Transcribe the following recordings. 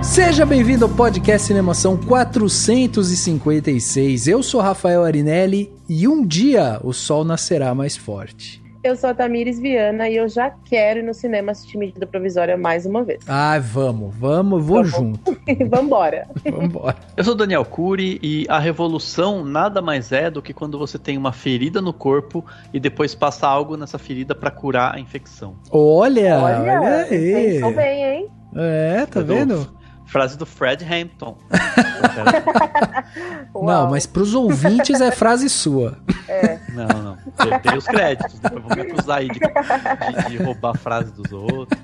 Seja bem-vindo ao podcast Cinemação 456. Eu sou Rafael Arinelli e um dia o sol nascerá mais forte. Eu sou a Tamires Viana e eu já quero ir no cinema assistir Medida Provisória mais uma vez. Ah, vamos, vou junto. Vambora. Vambora. Eu sou Daniel Cury e a revolução nada mais é do que quando você tem uma ferida no corpo e depois passa algo nessa ferida pra curar a infecção. Olha aí. Pensou bem, hein? É, tá vendo? Frase do Fred Hampton. Não, mas pros ouvintes é frase sua. É. Não. Tem os créditos. Depois vão me acusar aí de roubar a frase dos outros.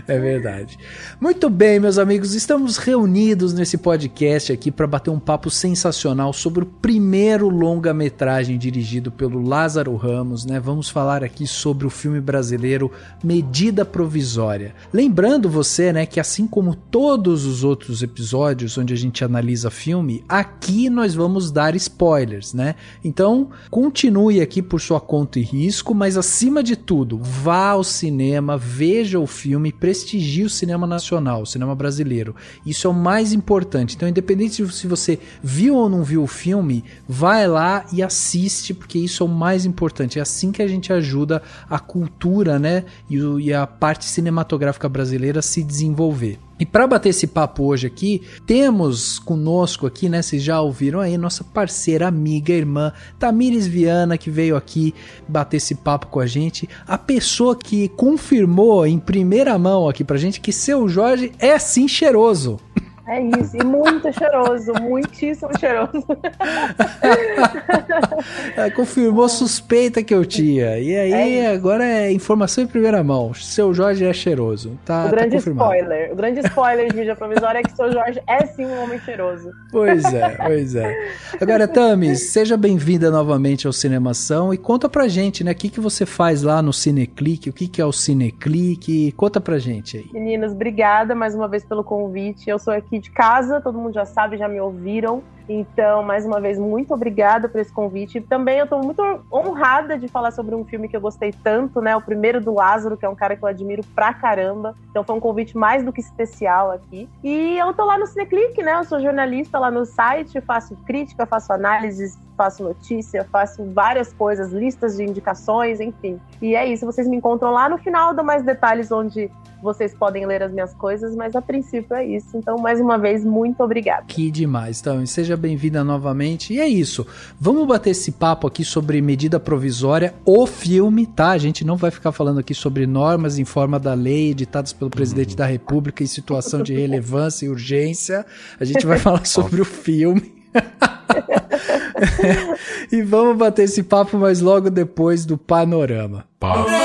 É verdade. Muito bem, meus amigos, estamos reunidos nesse podcast aqui para bater um papo sensacional sobre o primeiro longa-metragem dirigido pelo Lázaro Ramos, né? Vamos falar aqui sobre o filme brasileiro Medida Provisória. Lembrando você, né, que assim como todos os outros episódios onde a gente analisa filme, aqui nós vamos dar spoilers, né? Então, continue aqui por sua conta e risco, mas acima de tudo, vá ao cinema, veja o filme, prestigie o cinema nacional, o cinema brasileiro. Isso é o mais importante. Então, independente se você viu ou não viu o filme, vai lá e assiste, porque isso é o mais importante. É assim que a gente ajuda a cultura, né, e a parte cinematográfica brasileira a se desenvolver. E para bater esse papo hoje aqui, temos conosco aqui, né, vocês já ouviram aí, nossa parceira, amiga, irmã, Tamires Viana, que veio aqui bater esse papo com a gente, a pessoa que confirmou em primeira mão aqui pra gente que Seu Jorge é sim cheiroso. É isso, e muito cheiroso, muitíssimo cheiroso. Ela confirmou suspeita que eu tinha. E aí, agora é informação em primeira mão. Seu Jorge é cheiroso. Tá, o grande confirmado. spoiler. O grande spoiler de Medida Provisória é que Seu Jorge é sim um homem cheiroso. Pois é. Agora, Tamis, seja bem-vinda novamente ao Cinemação e conta pra gente, né? O que você faz lá no Cineclique? O que é o Cineclique? Conta pra gente aí. Meninas, obrigada mais uma vez pelo convite. Eu sou aqui de casa, todo mundo já sabe, já me ouviram. Então, mais uma vez, muito obrigada por esse convite. Também eu tô muito honrada de falar sobre um filme que eu gostei tanto, né? O primeiro do Lázaro, que é um cara que eu admiro pra caramba. Então foi um convite mais do que especial aqui. E eu tô lá no Cineclique, né? Eu sou jornalista lá no site, faço crítica, faço análises, faço notícia, faço várias coisas, listas de indicações, enfim. E é isso, vocês me encontram lá no final, dou mais detalhes onde vocês podem ler as minhas coisas, mas a princípio é isso. Então, mais uma vez, muito obrigada. Que demais, então, seja bem-vinda novamente. E é isso, vamos bater esse papo aqui sobre Medida Provisória, o filme, tá? A gente não vai ficar falando aqui sobre normas em forma da lei, editadas pelo presidente da República em situação de relevância e urgência. A gente vai falar sobre o filme. E vamos bater esse papo, mas logo depois do panorama. Panorama.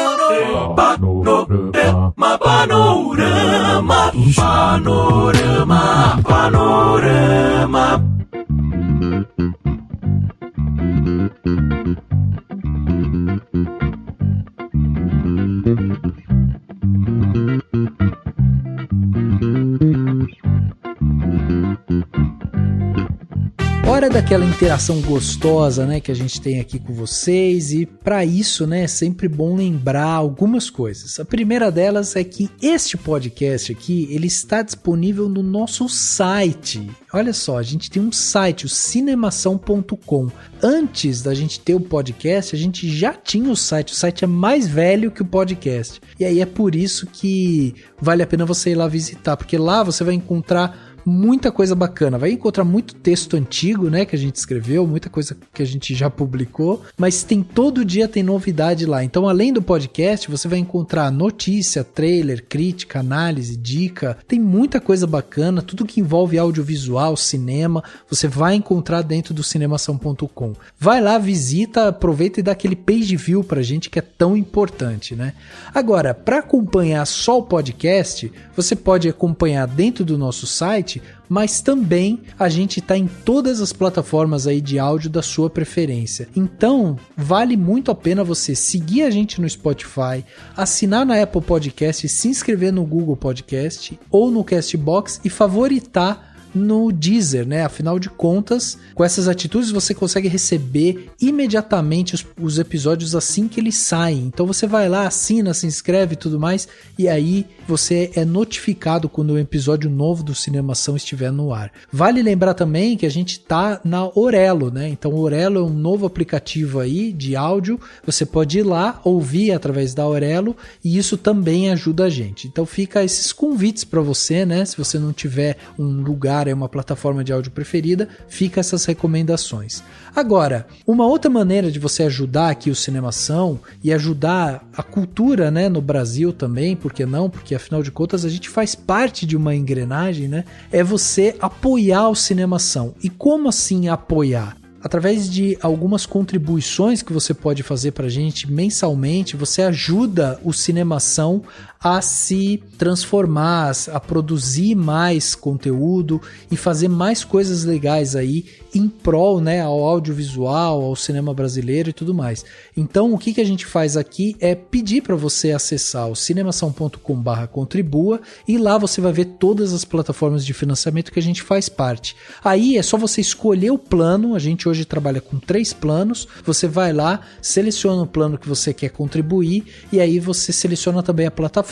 Hora daquela interação gostosa, né, que a gente tem aqui com vocês, e para isso, né, é sempre bom lembrar algumas coisas. A primeira delas é que este podcast aqui, ele está disponível no nosso site. Olha só, a gente tem um site, o cinemação.com. Antes da gente ter o podcast, a gente já tinha o site é mais velho que o podcast. E aí é por isso que vale a pena você ir lá visitar, porque lá você vai encontrar muita coisa bacana. Vai encontrar muito texto antigo, né, que a gente escreveu, muita coisa que a gente já publicou, mas todo dia tem novidade lá. Então, além do podcast, você vai encontrar notícia, trailer, crítica, análise, dica. Tem muita coisa bacana, tudo que envolve audiovisual, cinema, você vai encontrar dentro do cinemação.com. Vai lá, visita, aproveita e dá aquele page view pra gente que é tão importante, né? Agora, para acompanhar só o podcast, você pode acompanhar dentro do nosso site, mas também a gente está em todas as plataformas aí de áudio da sua preferência. Então, vale muito a pena você seguir a gente no Spotify, assinar na Apple Podcast, se inscrever no Google Podcast ou no Castbox e favoritar no Deezer, né? Afinal de contas, com essas atitudes você consegue receber imediatamente os episódios assim que eles saem. Então você vai lá, assina, se inscreve e tudo mais, e aí você é notificado quando o episódio novo do Cinemação estiver no ar. Vale lembrar também que a gente tá na Orelo, né? Então o Orelo é um novo aplicativo aí de áudio, você pode ir lá, ouvir através da Orelo, e isso também ajuda a gente. Então fica esses convites para você, né? Se você não tiver um lugar, é uma plataforma de áudio preferida, fica essas recomendações. Agora, uma outra maneira de você ajudar aqui o Cinemação e ajudar a cultura, né, no Brasil também, por que não? Porque afinal de contas a gente faz parte de uma engrenagem, né? É você apoiar o Cinemação. E como assim apoiar? Através de algumas contribuições que você pode fazer pra gente mensalmente, você ajuda o Cinemação a se transformar, a produzir mais conteúdo e fazer mais coisas legais aí em prol, né, ao audiovisual, ao cinema brasileiro e tudo mais. Então, o que a gente faz aqui é pedir para você acessar o cinemação.com/contribua e lá você vai ver todas as plataformas de financiamento que a gente faz parte. Aí é só você escolher o plano, a gente hoje trabalha com 3 planos, você vai lá, seleciona o plano que você quer contribuir e aí você seleciona também a plataforma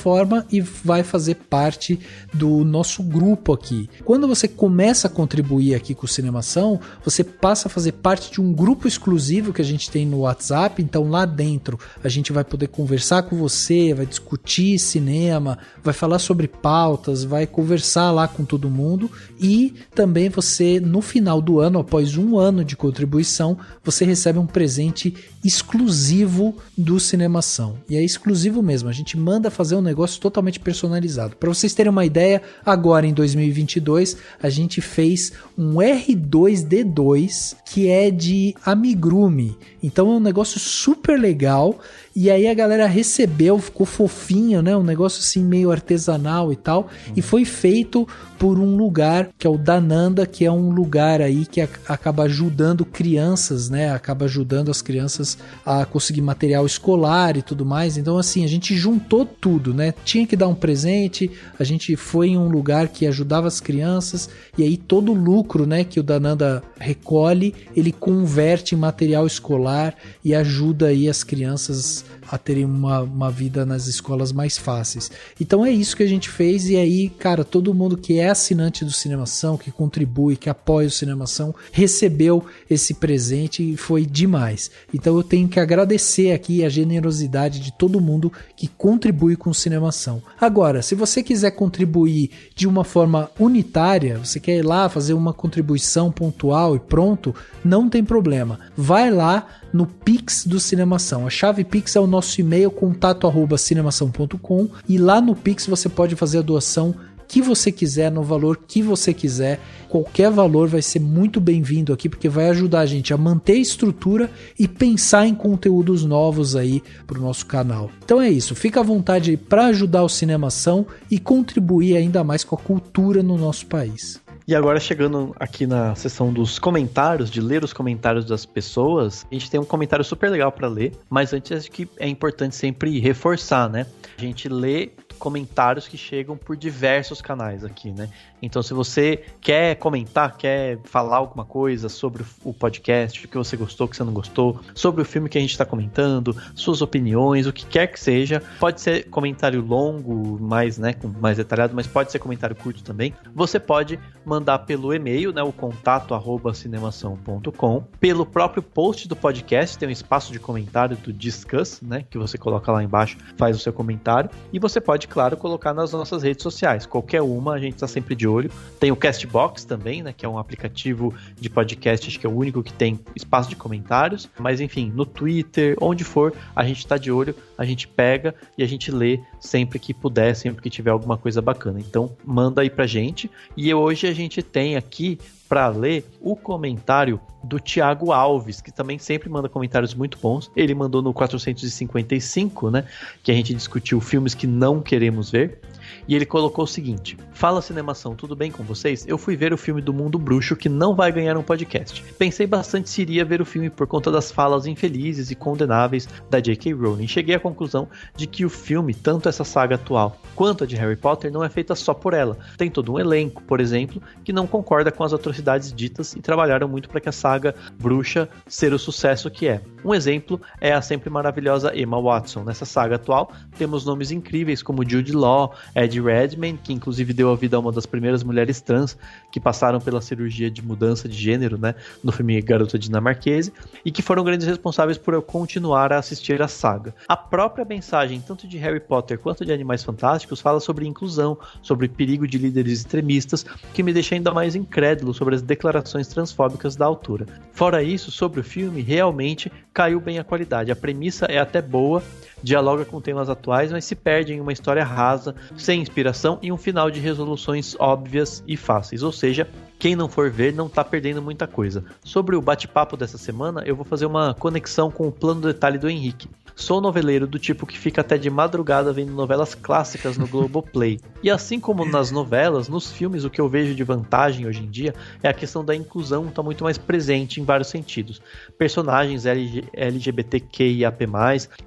e vai fazer parte do nosso grupo aqui. Quando você começa a contribuir aqui com o Cinemação, você passa a fazer parte de um grupo exclusivo que a gente tem no WhatsApp, então lá dentro a gente vai poder conversar com você, vai discutir cinema, vai falar sobre pautas, vai conversar lá com todo mundo e também você, no final do ano, após um ano de contribuição, você recebe um presente exclusivo do Cinemação. E é exclusivo mesmo, a gente manda fazer um negócio totalmente personalizado. Para vocês terem uma ideia, agora em 2022 a gente fez um R2D2 que é de amigurumi. Então é um negócio super legal e aí a galera recebeu, ficou fofinho, né? Um negócio assim meio artesanal e tal. E foi feito por um lugar que é o Dananda, que é um lugar aí que acaba ajudando crianças, né? Acaba ajudando as crianças a conseguir material escolar e tudo mais. Então assim, a gente juntou tudo, né? Tinha que dar um presente, a gente foi em um lugar que ajudava as crianças e aí todo o lucro, né, que o Dananda recolhe, ele converte em material escolar e ajuda aí as crianças a terem uma vida nas escolas mais fáceis. Então é isso que a gente fez e aí, cara, todo mundo que é assinante do Cinemação, que contribui, que apoia o Cinemação, recebeu esse presente e foi demais. Então eu tenho que agradecer aqui a generosidade de todo mundo que contribui com o Cinemação. Agora, se você quiser contribuir de uma forma unitária, você quer ir lá fazer uma contribuição pontual e pronto, não tem problema. Vai lá no Pix do Cinemação. A chave Pix é o nosso e-mail contato@cinemação.com e lá no Pix você pode fazer a doação que você quiser, no valor que você quiser. Qualquer valor vai ser muito bem-vindo aqui, porque vai ajudar a gente a manter a estrutura e pensar em conteúdos novos aí para o nosso canal. Então é isso, fica à vontade para ajudar o Cinemação e contribuir ainda mais com a cultura no nosso país. E agora chegando aqui na seção dos comentários, de ler os comentários das pessoas, a gente tem um comentário super legal para ler, mas antes acho que é importante sempre reforçar, né? A gente lê comentários que chegam por diversos canais aqui, né? Então, se você quer comentar, quer falar alguma coisa sobre o podcast, o que você gostou, o que você não gostou, sobre o filme que a gente está comentando, suas opiniões, o que quer que seja, pode ser comentário longo, mais, né, mais detalhado, mas pode ser comentário curto também. Você pode mandar pelo e-mail, né, o contato@cinemação.com, pelo próprio post do podcast, tem um espaço de comentário do Discuss, né, que você coloca lá embaixo, faz o seu comentário, e você pode pode, claro, colocar nas nossas redes sociais. Qualquer uma, a gente está sempre de olho. Tem o Castbox também, né, que é um aplicativo de podcast, acho que é o único que tem espaço de comentários. Mas enfim, no Twitter, onde for, a gente está de olho, a gente pega e a gente lê sempre que puder, sempre que tiver alguma coisa bacana. Então, manda aí pra gente. E hoje a gente tem aqui para ler o comentário do Thiago Alves, que também sempre manda comentários muito bons. Ele mandou no 455, né, que a gente discutiu filmes que não queremos ver. E ele colocou o seguinte: fala Cinemação, tudo bem com vocês? Eu fui ver o filme do Mundo Bruxo, que não vai ganhar um podcast. Pensei bastante se iria ver o filme por conta das falas infelizes e condenáveis da J.K. Rowling. Cheguei à conclusão de que o filme, tanto essa saga atual quanto a de Harry Potter, não é feita só por ela. Tem todo um elenco, por exemplo, que não concorda com as atrocidades ditas e trabalharam muito para que a saga bruxa ser o sucesso que é. Um exemplo é a sempre maravilhosa Emma Watson. Nessa saga atual, temos nomes incríveis como Jude Law, Eddie Redmayne, que inclusive deu a vida a uma das primeiras mulheres trans que passaram pela cirurgia de mudança de gênero, né, no filme Garota Dinamarquesa, e que foram grandes responsáveis por eu continuar a assistir a saga. A própria mensagem, tanto de Harry Potter quanto de Animais Fantásticos, fala sobre inclusão, sobre perigo de líderes extremistas, que me deixa ainda mais incrédulo sobre as declarações transfóbicas da autora. Fora isso, sobre o filme, realmente caiu bem a qualidade. A premissa é até boa, dialoga com temas atuais, mas se perde em uma história rasa, sem inspiração e um final de resoluções óbvias e fáceis. Ou seja, quem não for ver não tá perdendo muita coisa. Sobre o bate-papo dessa semana, eu vou fazer uma conexão com o plano de detalhe do Henrique. Sou noveleiro do tipo que fica até de madrugada vendo novelas clássicas no Globoplay. E assim como nas novelas, nos filmes o que eu vejo de vantagem hoje em dia é a questão da inclusão, tá muito mais presente em vários sentidos. Personagens LGBTQIAP+,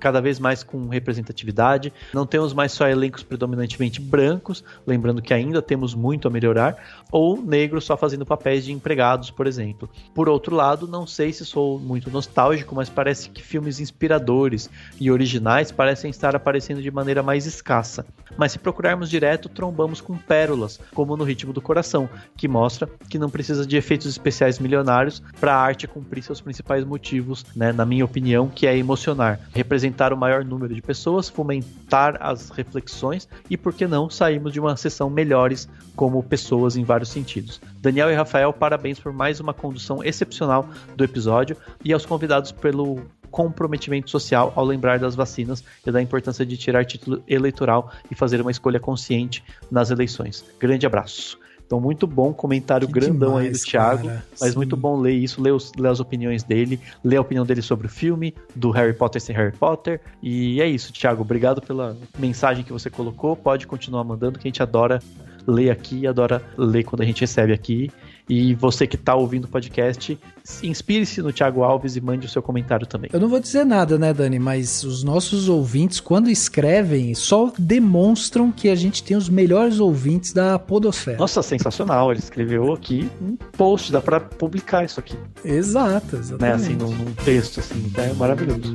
cada vez mais com representatividade. Não temos mais só elencos predominantemente brancos, lembrando que ainda temos muito a melhorar, ou negros só fazendo papéis de empregados, por exemplo. Por outro lado, não sei se sou muito nostálgico, mas parece que filmes inspiradores e originais parecem estar aparecendo de maneira mais escassa. Mas se procurarmos direto, trombamos com pérolas, como no Ritmo do Coração, que mostra que não precisa de efeitos especiais milionários para a arte cumprir seus principais motivos, né, na minha opinião, que é emocionar, representar o maior número de pessoas, fomentar as reflexões e, por que não, sairmos de uma sessão melhores como pessoas em vários sentidos. Daniel e Rafael, parabéns por mais uma condução excepcional do episódio e aos convidados pelo comprometimento social ao lembrar das vacinas e da importância de tirar título eleitoral e fazer uma escolha consciente nas eleições. Grande abraço. Então, muito bom, comentário que grandão demais, aí do Thiago, cara, mas sim. Muito bom ler isso, ler as opiniões dele, ler a opinião dele sobre o filme, do Harry Potter sem Harry Potter, e é isso, Thiago, obrigado pela mensagem que você colocou, pode continuar mandando, que a gente adora ler aqui, adora ler quando a gente recebe aqui. E você que está ouvindo o podcast, inspire-se no Thiago Alves e mande o seu comentário também. Eu não vou dizer nada, né, Dani? Mas os nossos ouvintes, quando escrevem, só demonstram que a gente tem os melhores ouvintes da podosfera. Nossa, sensacional. Ele escreveu aqui um post, dá para publicar isso aqui. Exato, exatamente. Né, assim, num texto, assim, é maravilhoso.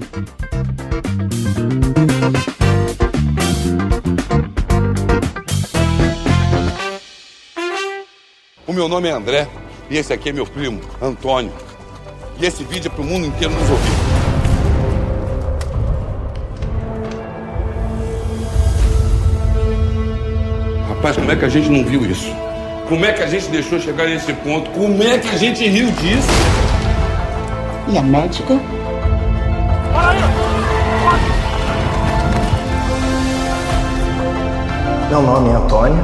O meu nome é André e esse aqui é meu primo, Antônio. E esse vídeo é pro mundo inteiro nos ouvir. Rapaz, como é que a gente não viu isso? Como é que a gente deixou chegar nesse ponto? Como é que a gente riu disso? E a médica? Para aí! Meu nome é Antônio.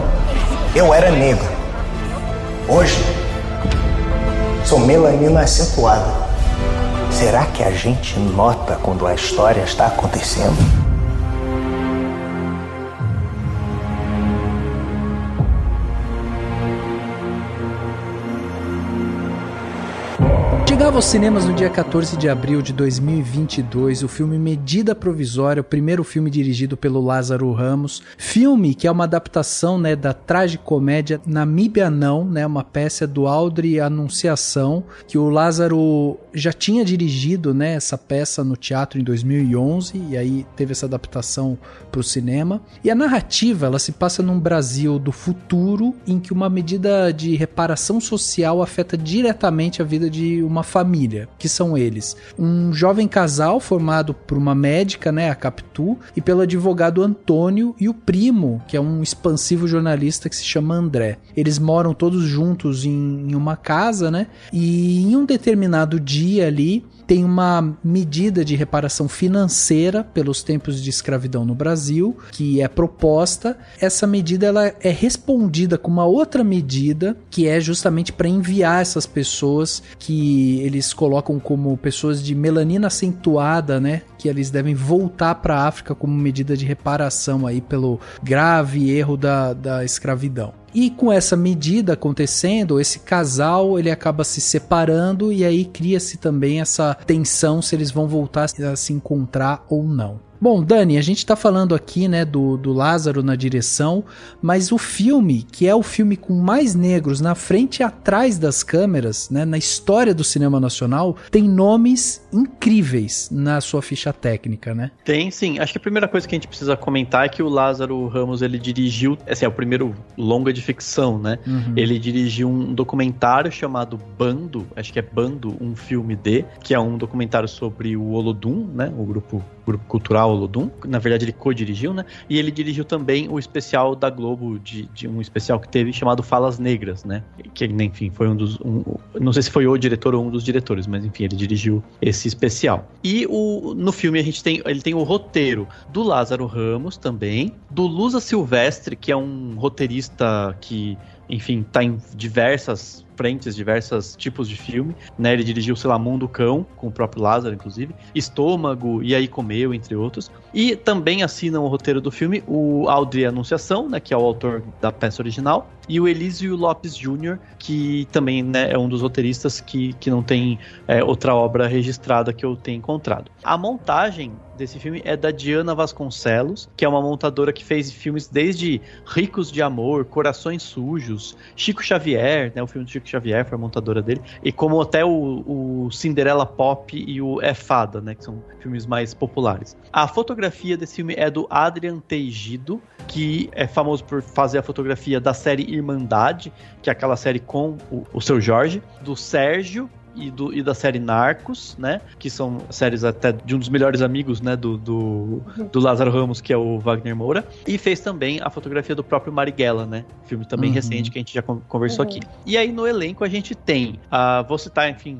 Eu era negro. Hoje, sou melanina acentuada. Será que a gente nota quando a história está acontecendo? Chegava aos cinemas no dia 14 de abril de 2022 o filme Medida Provisória, o primeiro filme dirigido pelo Lázaro Ramos, filme que é uma adaptação, né, da tragicomédia Namíbia Não, né, uma peça do Audrey Anunciação, que o Lázaro já tinha dirigido, né, essa peça no teatro em 2011 e aí teve essa adaptação para o cinema. E a narrativa, ela se passa num Brasil do futuro em que uma medida de reparação social afeta diretamente a vida de uma família família, que são eles. Um jovem casal formado por uma médica, né, a Capitu, e pelo advogado Antônio e o primo, que é um expansivo jornalista que se chama André. Eles moram todos juntos em uma casa, né, e em um determinado dia ali, tem uma medida de reparação financeira pelos tempos de escravidão no Brasil, que é proposta. Essa medida ela é respondida com uma outra medida, que é justamente para enviar essas pessoas que eles colocam como pessoas de melanina acentuada, né? Que eles devem voltar para a África como medida de reparação aí pelo grave erro da escravidão. E com essa medida acontecendo, esse casal ele acaba se separando e aí cria-se também essa tensão se eles vão voltar a se encontrar ou não. Bom, Dani, a gente tá falando aqui, né, do Lázaro na direção, mas o filme, que é o filme com mais negros na frente e atrás das câmeras, né, na história do cinema nacional, tem nomes incríveis na sua ficha técnica, né? Tem, sim. Acho que a primeira coisa que a gente precisa comentar é que o Lázaro Ramos, ele dirigiu, assim, é o primeiro longa de ficção, né? Uhum. Ele dirigiu um documentário chamado Bando, acho que é Bando, um filme de, que é um documentário sobre o Olodum, né, o grupo cultural Olodum, na verdade ele co-dirigiu, né? E ele dirigiu também o especial da Globo, de um especial que teve chamado Falas Negras, né? Que, enfim, foi não sei se foi o diretor ou um dos diretores, mas enfim, ele dirigiu esse especial. E no filme ele tem o roteiro do Lázaro Ramos também, do Lusa Silvestre, que é um roteirista que, enfim, tá em diversas frentes, diversos tipos de filme, né? Ele dirigiu, sei lá, Mundo Cão, com o próprio Lázaro, inclusive, Estômago, E Aí Comeu, entre outros. E também assinam o roteiro do filme o Aldri Anunciação, né, que é o autor da peça original, e o Elísio Lopes Jr., que também, né, é um dos roteiristas que não tem outra obra registrada que eu tenha encontrado. A montagem desse filme é da Diana Vasconcelos, que é uma montadora que fez filmes desde Ricos de Amor, Corações Sujos, Chico Xavier, né, o filme do Chico Xavier foi a montadora dele, e como até o Cinderela Pop e o É Fada, né, que são filmes mais populares. A fotografia desse filme é do Adrian Teigido, que é famoso por fazer a fotografia da série Irmandade, que é aquela série com o Seu Jorge, do Sérgio, e da série Narcos, né? Que são séries até de um dos melhores amigos, né? Do Lázaro Ramos, que é o Wagner Moura. E fez também a fotografia do próprio Marighella, né? Filme também recente que a gente já conversou aqui. E aí no elenco a gente tem, vou citar, enfim,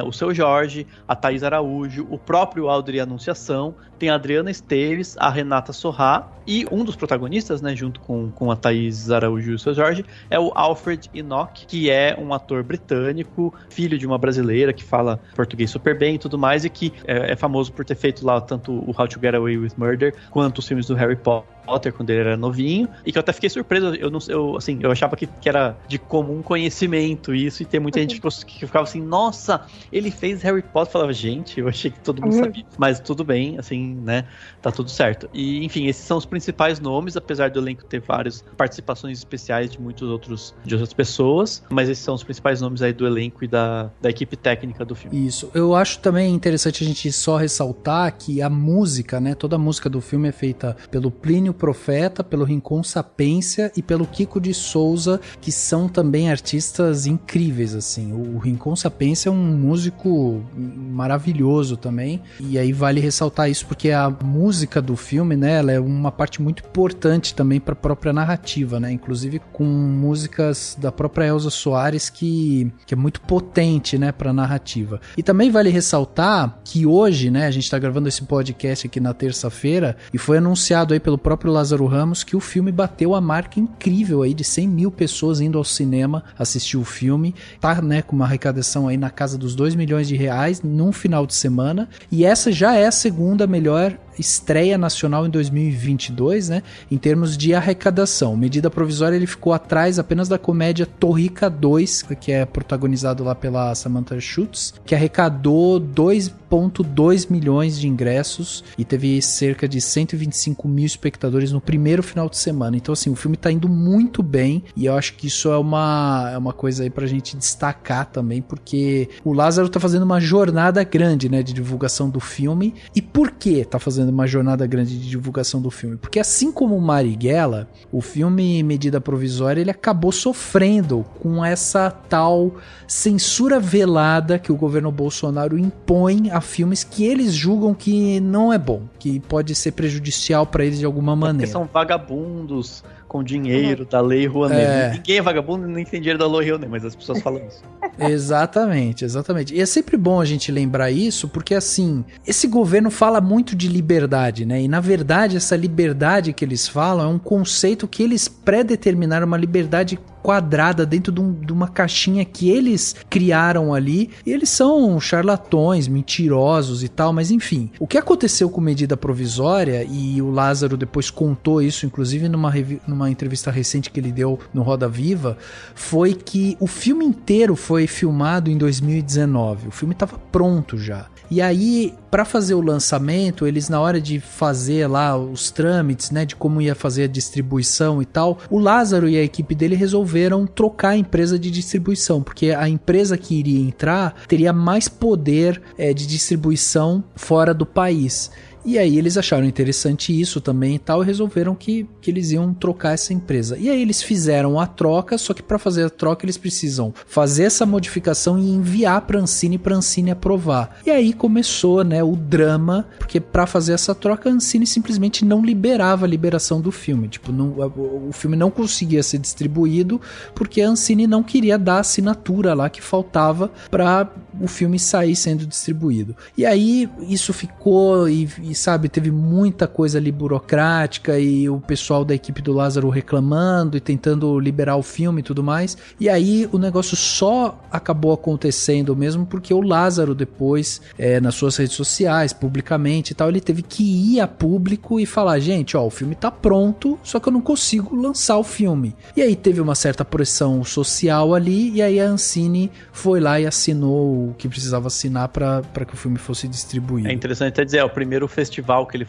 o Seu Jorge, a Thaís Araújo, o próprio Aldri Anunciação, tem a Adriana Esteves, a Renata Sorrá, e um dos protagonistas, né, junto com a Thaís Araújo e o Seu Jorge, é o Alfred Enoch, que é um ator britânico, filho de uma brasileira que fala português super bem e tudo mais, e que é famoso por ter feito lá tanto o How to Get Away with Murder quanto os filmes do Harry Potter quando ele era novinho, e que eu até fiquei surpreso, eu achava que era de comum conhecimento isso, e tem muita gente que ficava assim, nossa, ele fez Harry Potter, eu falava, gente, eu achei que todo mundo sabia, mas tudo bem, assim, né, tá tudo certo. E, enfim, esses são os principais nomes, apesar do elenco ter várias participações especiais de outras pessoas, mas esses são os principais nomes aí do elenco e da equipe técnica do filme. Isso, eu acho também interessante a gente só ressaltar que a música, né, toda a música do filme é feita pelo Plínio Profeta, pelo Rincon Sapência e pelo Kiko de Souza, que são também artistas incríveis, assim. O Rincon Sapência é um músico maravilhoso também, e aí vale ressaltar isso porque a música do filme, né, ela é uma parte muito importante também para a própria narrativa, né, inclusive com músicas da própria Elza Soares que é muito potente, né, para a narrativa. E também vale ressaltar que hoje, né, a gente está gravando esse podcast aqui na terça-feira e foi anunciado aí pelo próprio Lázaro Ramos que o filme bateu a marca incrível aí de 100 mil pessoas indo ao cinema assistir o filme, tá, né, com uma arrecadação aí na casa dos 2 milhões de reais num final de semana, e essa já é a segunda melhor estreia nacional em 2022, né, em termos de arrecadação. Medida provisória, ele ficou atrás apenas da comédia Torrica 2, que é protagonizado lá pela Samantha Schutz, que arrecadou 2,2 milhões de ingressos e teve cerca de 125 mil espectadores no primeiro final de semana. Então, assim, o filme tá indo muito bem e eu acho que isso é uma coisa aí pra gente destacar também, porque o Lázaro tá fazendo uma jornada grande, né, de divulgação do filme. E por que tá fazendo fazendo uma jornada grande de divulgação do filme. Porque assim como Marighella, o filme Medida Provisória, ele acabou sofrendo com essa tal censura velada que o governo Bolsonaro impõe a filmes que eles julgam que não é bom, que pode ser prejudicial para eles de alguma maneira. Porque são vagabundos com dinheiro da Lei Rouanet. Ninguém é vagabundo e nem tem dinheiro da Lei Rouanet, mas as pessoas falam isso. Exatamente. E é sempre bom a gente lembrar isso, porque assim, esse governo fala muito de liberdade, né? E na verdade essa liberdade que eles falam é um conceito que eles pré-determinaram, uma liberdade quadrada dentro de uma caixinha que eles criaram ali, e eles são charlatões, mentirosos e tal, mas enfim. O que aconteceu com Medida Provisória, e o Lázaro depois contou isso, inclusive numa entrevista recente que ele deu no Roda Viva, foi que o filme inteiro foi filmado em 2019, o filme estava pronto já. E aí, para fazer o lançamento, eles na hora de fazer lá os trâmites, né, de como ia fazer a distribuição e tal, o Lázaro e a equipe dele resolveram trocar a empresa de distribuição, porque a empresa que iria entrar teria mais poder de distribuição fora do país. E aí eles acharam interessante isso também e tal, e resolveram que eles iam trocar essa empresa. E aí eles fizeram a troca, só que para fazer a troca eles precisam fazer essa modificação e enviar para a Ancine aprovar. E aí começou, né, o drama, porque para fazer essa troca a Ancine simplesmente não liberava a liberação do filme. Tipo, o filme não conseguia ser distribuído porque a Ancine não queria dar a assinatura lá que faltava para o filme sair sendo distribuído. E aí isso ficou e sabe, teve muita coisa ali burocrática e o pessoal da equipe do Lázaro reclamando e tentando liberar o filme e tudo mais. E aí o negócio só acabou acontecendo mesmo porque o Lázaro depois, nas suas redes sociais, publicamente e tal, ele teve que ir a público e falar, gente, ó, o filme tá pronto, só que eu não consigo lançar o filme. E aí teve uma certa pressão social ali, e aí a Ancine foi lá e assinou o que precisava assinar para que o filme fosse distribuído. É interessante até dizer, o primeiro festival que ele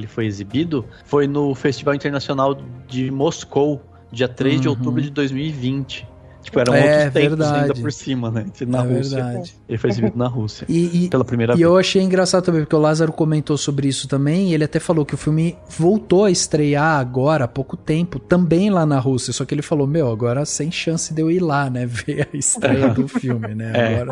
foi exibido foi no Festival Internacional de Moscou, dia 3 de outubro de 2020. Tipo, eram outros tempos ainda por cima, né? Na Rússia. Verdade. Ele foi exibido na Rússia. Pela primeira vez. E eu achei engraçado também, porque o Lázaro comentou sobre isso também, e ele até falou que o filme voltou a estrear agora, há pouco tempo, também lá na Rússia. Só que ele falou, agora sem chance de eu ir lá, né? Ver a estreia do filme, né?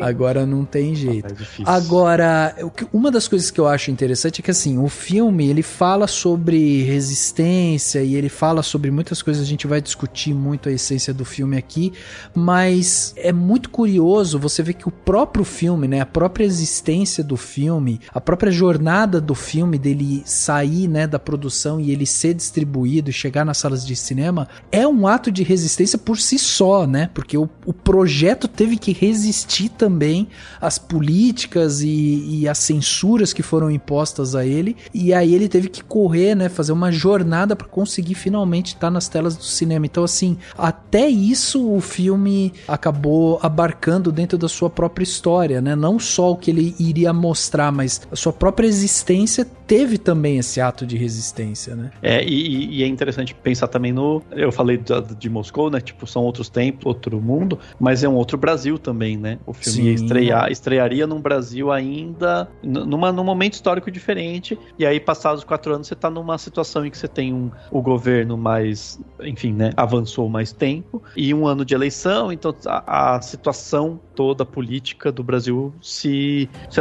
Agora não tem jeito. Agora, uma das coisas que eu acho interessante é que, assim, o filme, ele fala sobre resistência e ele fala sobre muitas coisas, a gente vai discutir muito a essência do filme aqui, mas é muito curioso você ver que o próprio filme, né, a própria existência do filme, a própria jornada do filme, dele sair, né, da produção e ele ser distribuído e chegar nas salas de cinema, é um ato de resistência por si só, né, porque o projeto teve que resistir também às políticas e às censuras que foram impostas a ele, e aí ele teve que correr, né, fazer uma jornada para conseguir finalmente estar nas telas do cinema. Então, assim, até isso o filme acabou abarcando dentro da sua própria história, né? Não só o que ele iria mostrar, mas a sua própria existência teve também esse ato de resistência, né? E é interessante pensar também eu falei de Moscou, né? Tipo, são outros tempos, outro mundo, mas é um outro Brasil também, né? O filme estrearia num Brasil ainda, num momento histórico diferente, e aí passados 4 anos você tá numa situação em que você tem o governo mais, enfim, né? Avançou mais tempo, e um ano de eleição, então a situação toda política do Brasil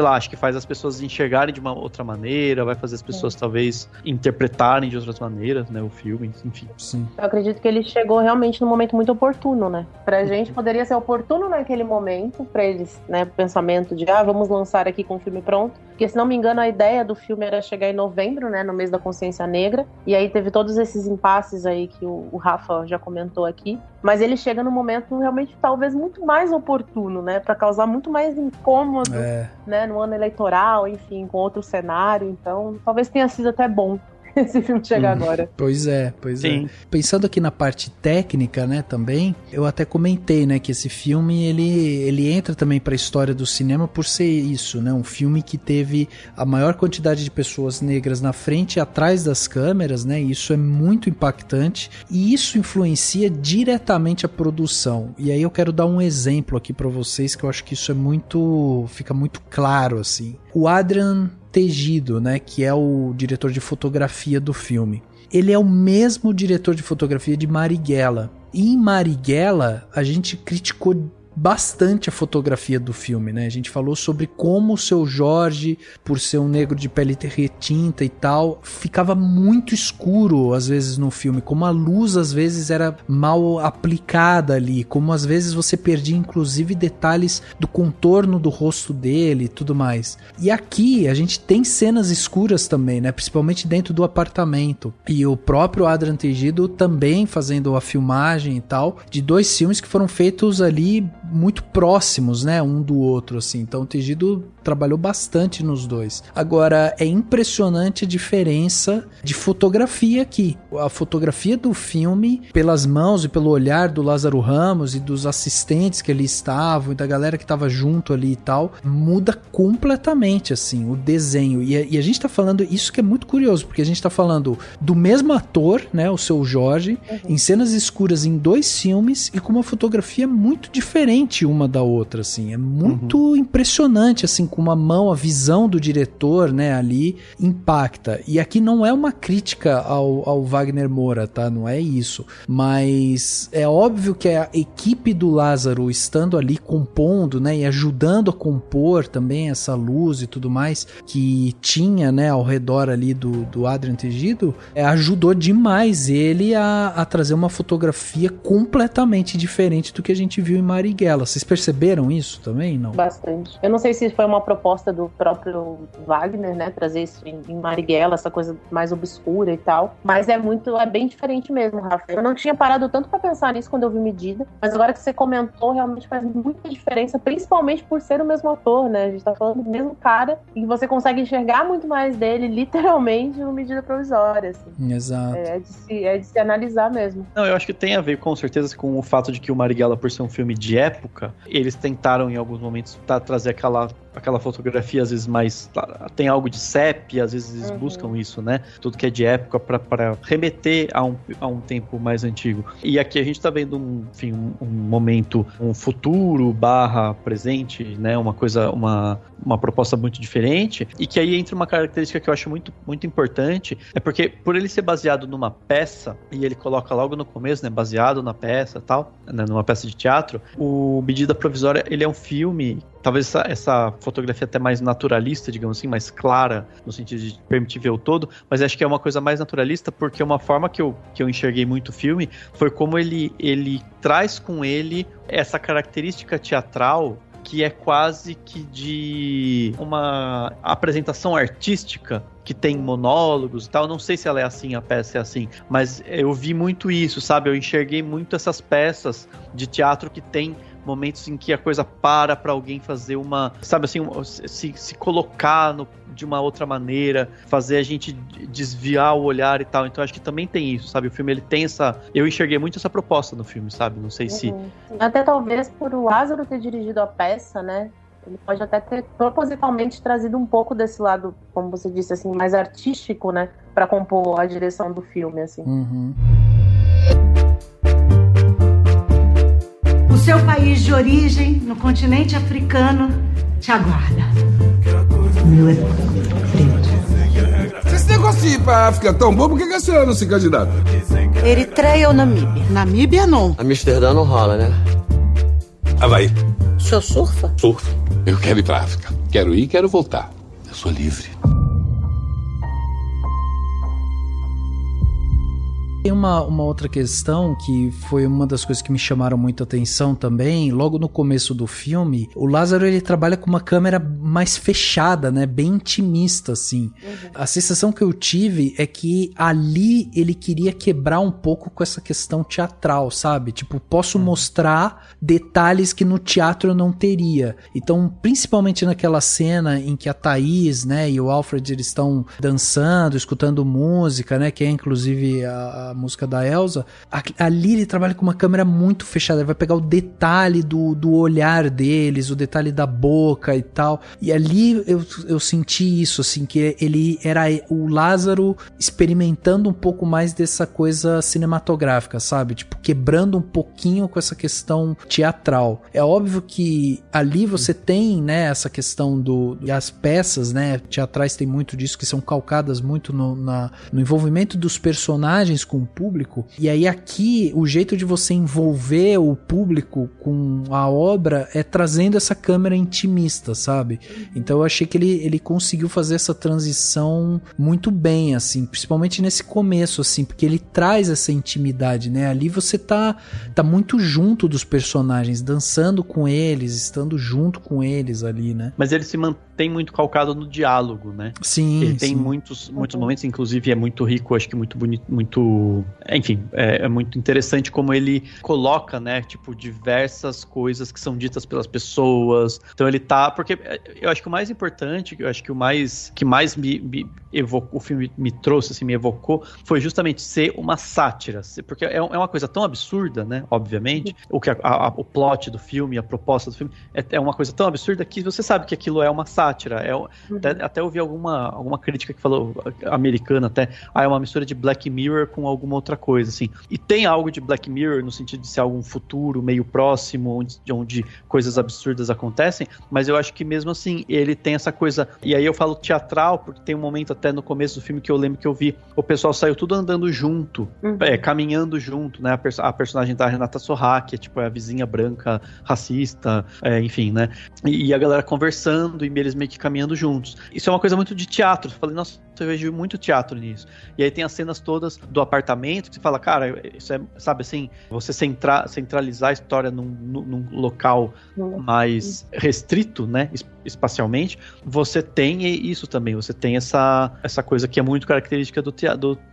acho que faz as pessoas enxergarem de uma outra maneira, vai fazer as pessoas talvez interpretarem de outras maneiras, né, o filme, enfim. Sim. Eu acredito que ele chegou realmente num momento muito oportuno, né? Pra gente poderia ser oportuno naquele momento, pra eles, né, o pensamento de, vamos lançar aqui com o filme pronto, porque se não me engano a ideia do filme era chegar em novembro, né, no mês da consciência negra, e aí teve todos esses impasses aí que o Rafa já comentou aqui, mas ele chega num momento realmente talvez muito mais oportuno, né, para causar muito mais incômodo, né, no ano eleitoral, enfim, com outro cenário, então talvez tenha sido até bom esse filme chegar agora. Pois é. Pensando aqui na parte técnica, né, também, eu até comentei, né, que esse filme, ele entra também para a história do cinema por ser isso, né, um filme que teve a maior quantidade de pessoas negras na frente e atrás das câmeras, né, e isso é muito impactante, e isso influencia diretamente a produção. E aí eu quero dar um exemplo aqui para vocês, que eu acho que isso fica muito claro, assim. O Adrian Tegido, né, que é o diretor de fotografia do filme. Ele é o mesmo diretor de fotografia de Marighella. E em Marighella, a gente criticou bastante a fotografia do filme, né? A gente falou sobre como o Seu Jorge, por ser um negro de pele retinta e tal, ficava muito escuro às vezes no filme, como a luz às vezes era mal aplicada ali, como às vezes você perdia inclusive detalhes do contorno do rosto dele e tudo mais. E aqui a gente tem cenas escuras também, né? Principalmente dentro do apartamento. E o próprio Adrian Tegido também fazendo a filmagem e tal, de 2 filmes que foram feitos ali muito próximos, né, um do outro, assim. Então o Tegido trabalhou bastante nos 2. Agora, é impressionante a diferença de fotografia aqui. A fotografia do filme, pelas mãos e pelo olhar do Lázaro Ramos e dos assistentes que ali estavam e da galera que estava junto ali e tal, muda completamente, assim, o desenho. E a gente tá falando, isso que é muito curioso, porque a gente tá falando do mesmo ator, né, o Seu Jorge, em cenas escuras em 2 filmes e com uma fotografia muito diferente uma da outra, assim. É muito impressionante, assim, com uma mão, a visão do diretor, né, ali, impacta. E aqui não é uma crítica ao Wagner Moura, tá? Não é isso. Mas é óbvio que a equipe do Lázaro estando ali compondo, né, e ajudando a compor também essa luz e tudo mais que tinha, né, ao redor ali do Adrian Tegido, ajudou demais ele a trazer uma fotografia completamente diferente do que a gente viu em Marighella. Vocês perceberam isso também, não? Bastante. Eu não sei se foi uma proposta do próprio Wagner, né, trazer isso em Marighella, essa coisa mais obscura e tal, mas é bem diferente mesmo, Rafa. Eu não tinha parado tanto pra pensar nisso quando eu vi Medida, mas agora que você comentou, realmente faz muita diferença, principalmente por ser o mesmo ator, né, a gente tá falando do mesmo cara, e você consegue enxergar muito mais dele, literalmente, no Medida Provisória, assim. Exato. É de se analisar mesmo. Não, eu acho que tem a ver, com certeza, com o fato de que o Marighella, por ser um filme de época, eles tentaram, em alguns momentos, trazer aquela fotografia, às vezes mais... Tem algo de sépia, às vezes eles buscam isso, né? Tudo que é de época para remeter a um tempo mais antigo. E aqui a gente tá vendo um momento, um futuro / presente, né? Uma coisa, uma proposta muito diferente, e que aí entra uma característica que eu acho muito, muito importante, é porque por ele ser baseado numa peça, e ele coloca logo no começo, né? Baseado na peça e tal, né, numa peça de teatro, o Medida Provisória, ele é um filme... Talvez essa fotografia até mais naturalista, digamos assim, mais clara, no sentido de permitir ver o todo, mas acho que é uma coisa mais naturalista, porque uma forma que eu enxerguei muito o filme foi como ele traz com ele essa característica teatral que é quase que de uma apresentação artística, que tem monólogos e tal. Não sei se ela é assim, a peça é assim, mas eu vi muito isso, sabe? Eu enxerguei muito essas peças de teatro que tem momentos em que a coisa para alguém fazer uma, sabe assim, se colocar de uma outra maneira, fazer a gente desviar o olhar e tal. Então acho que também tem isso, sabe? O filme, ele tem eu enxerguei muito essa proposta no filme, sabe? Não sei se... Até talvez por o Lázaro ter dirigido a peça, né? Ele pode até ter propositalmente trazido um pouco desse lado, como você disse, assim, mais artístico, né? Pra compor a direção do filme, assim. O seu país de origem, no continente africano, te aguarda. Meu é preto. Se esse negócio de ir pra África é tão bom, por que a senhora não se candidata? Eritreia ou Namíbia? Namíbia não. Amsterdã não rola, né? Havaí. O senhor surfa? Surfo. Eu quero ir pra África. Quero ir e quero voltar. Eu sou livre. Tem uma outra questão que foi uma das coisas que me chamaram muita atenção também. Logo no começo do filme, o Lázaro, ele trabalha com uma câmera mais fechada, né? Bem intimista, assim. A sensação que eu tive é que ali ele queria quebrar um pouco com essa questão teatral, sabe? Tipo, posso mostrar detalhes que no teatro eu não teria. Então, principalmente naquela cena em que a Thaís, né, e o Alfred, eles estão dançando, escutando música, né? Que é inclusive a música da Elsa, ali ele trabalha com uma câmera muito fechada, ele vai pegar o detalhe do olhar deles, o detalhe da boca e tal, e ali eu senti isso, assim, que ele era o Lázaro experimentando um pouco mais dessa coisa cinematográfica, sabe? Tipo, quebrando um pouquinho com essa questão teatral. É óbvio que ali você tem, né, essa questão e as peças, né, teatrais tem muito disso, que são calcadas muito no envolvimento dos personagens com o público, e aí aqui o jeito de você envolver o público com a obra é trazendo essa câmera intimista, sabe? Então eu achei que ele conseguiu fazer essa transição muito bem, assim, principalmente nesse começo, assim, porque ele traz essa intimidade, né? Ali você tá muito junto dos personagens, dançando com eles, estando junto com eles ali, né? Mas ele se mantém muito calcado no diálogo, né? Sim. Ele tem muitos momentos, inclusive é muito rico, acho que muito bonito, muito... Enfim, é muito interessante como ele coloca, né, tipo, diversas coisas que são ditas pelas pessoas. Então ele tá... Porque eu acho que o mais importante, eu acho que que mais me evocou, o filme me trouxe, assim, me evocou, foi justamente ser uma sátira. Porque é uma coisa tão absurda, né, obviamente, o plot do filme, a proposta do filme, é uma coisa tão absurda que você sabe que aquilo é uma sátira. Até eu vi alguma crítica que falou, americana até, é uma mistura de Black Mirror com alguma outra coisa, assim. E tem algo de Black Mirror no sentido de ser algum futuro meio próximo, onde coisas absurdas acontecem, mas eu acho que mesmo assim, ele tem essa coisa, e aí eu falo teatral, porque tem um momento até no começo do filme que eu lembro que eu vi, o pessoal saiu tudo andando junto, caminhando junto, né, a personagem da Renata Sorrah, que é tipo a vizinha branca, racista, enfim, né, e a galera conversando, e eles meio que caminhando juntos. Isso é uma coisa muito de teatro, eu falei, nossa, eu vejo muito teatro nisso. E aí tem as cenas todas do apartamento, que você fala, cara, isso é, sabe assim, você centralizar a história num local mais restrito, né, espacialmente, você tem isso também, você tem essa coisa que é muito característica do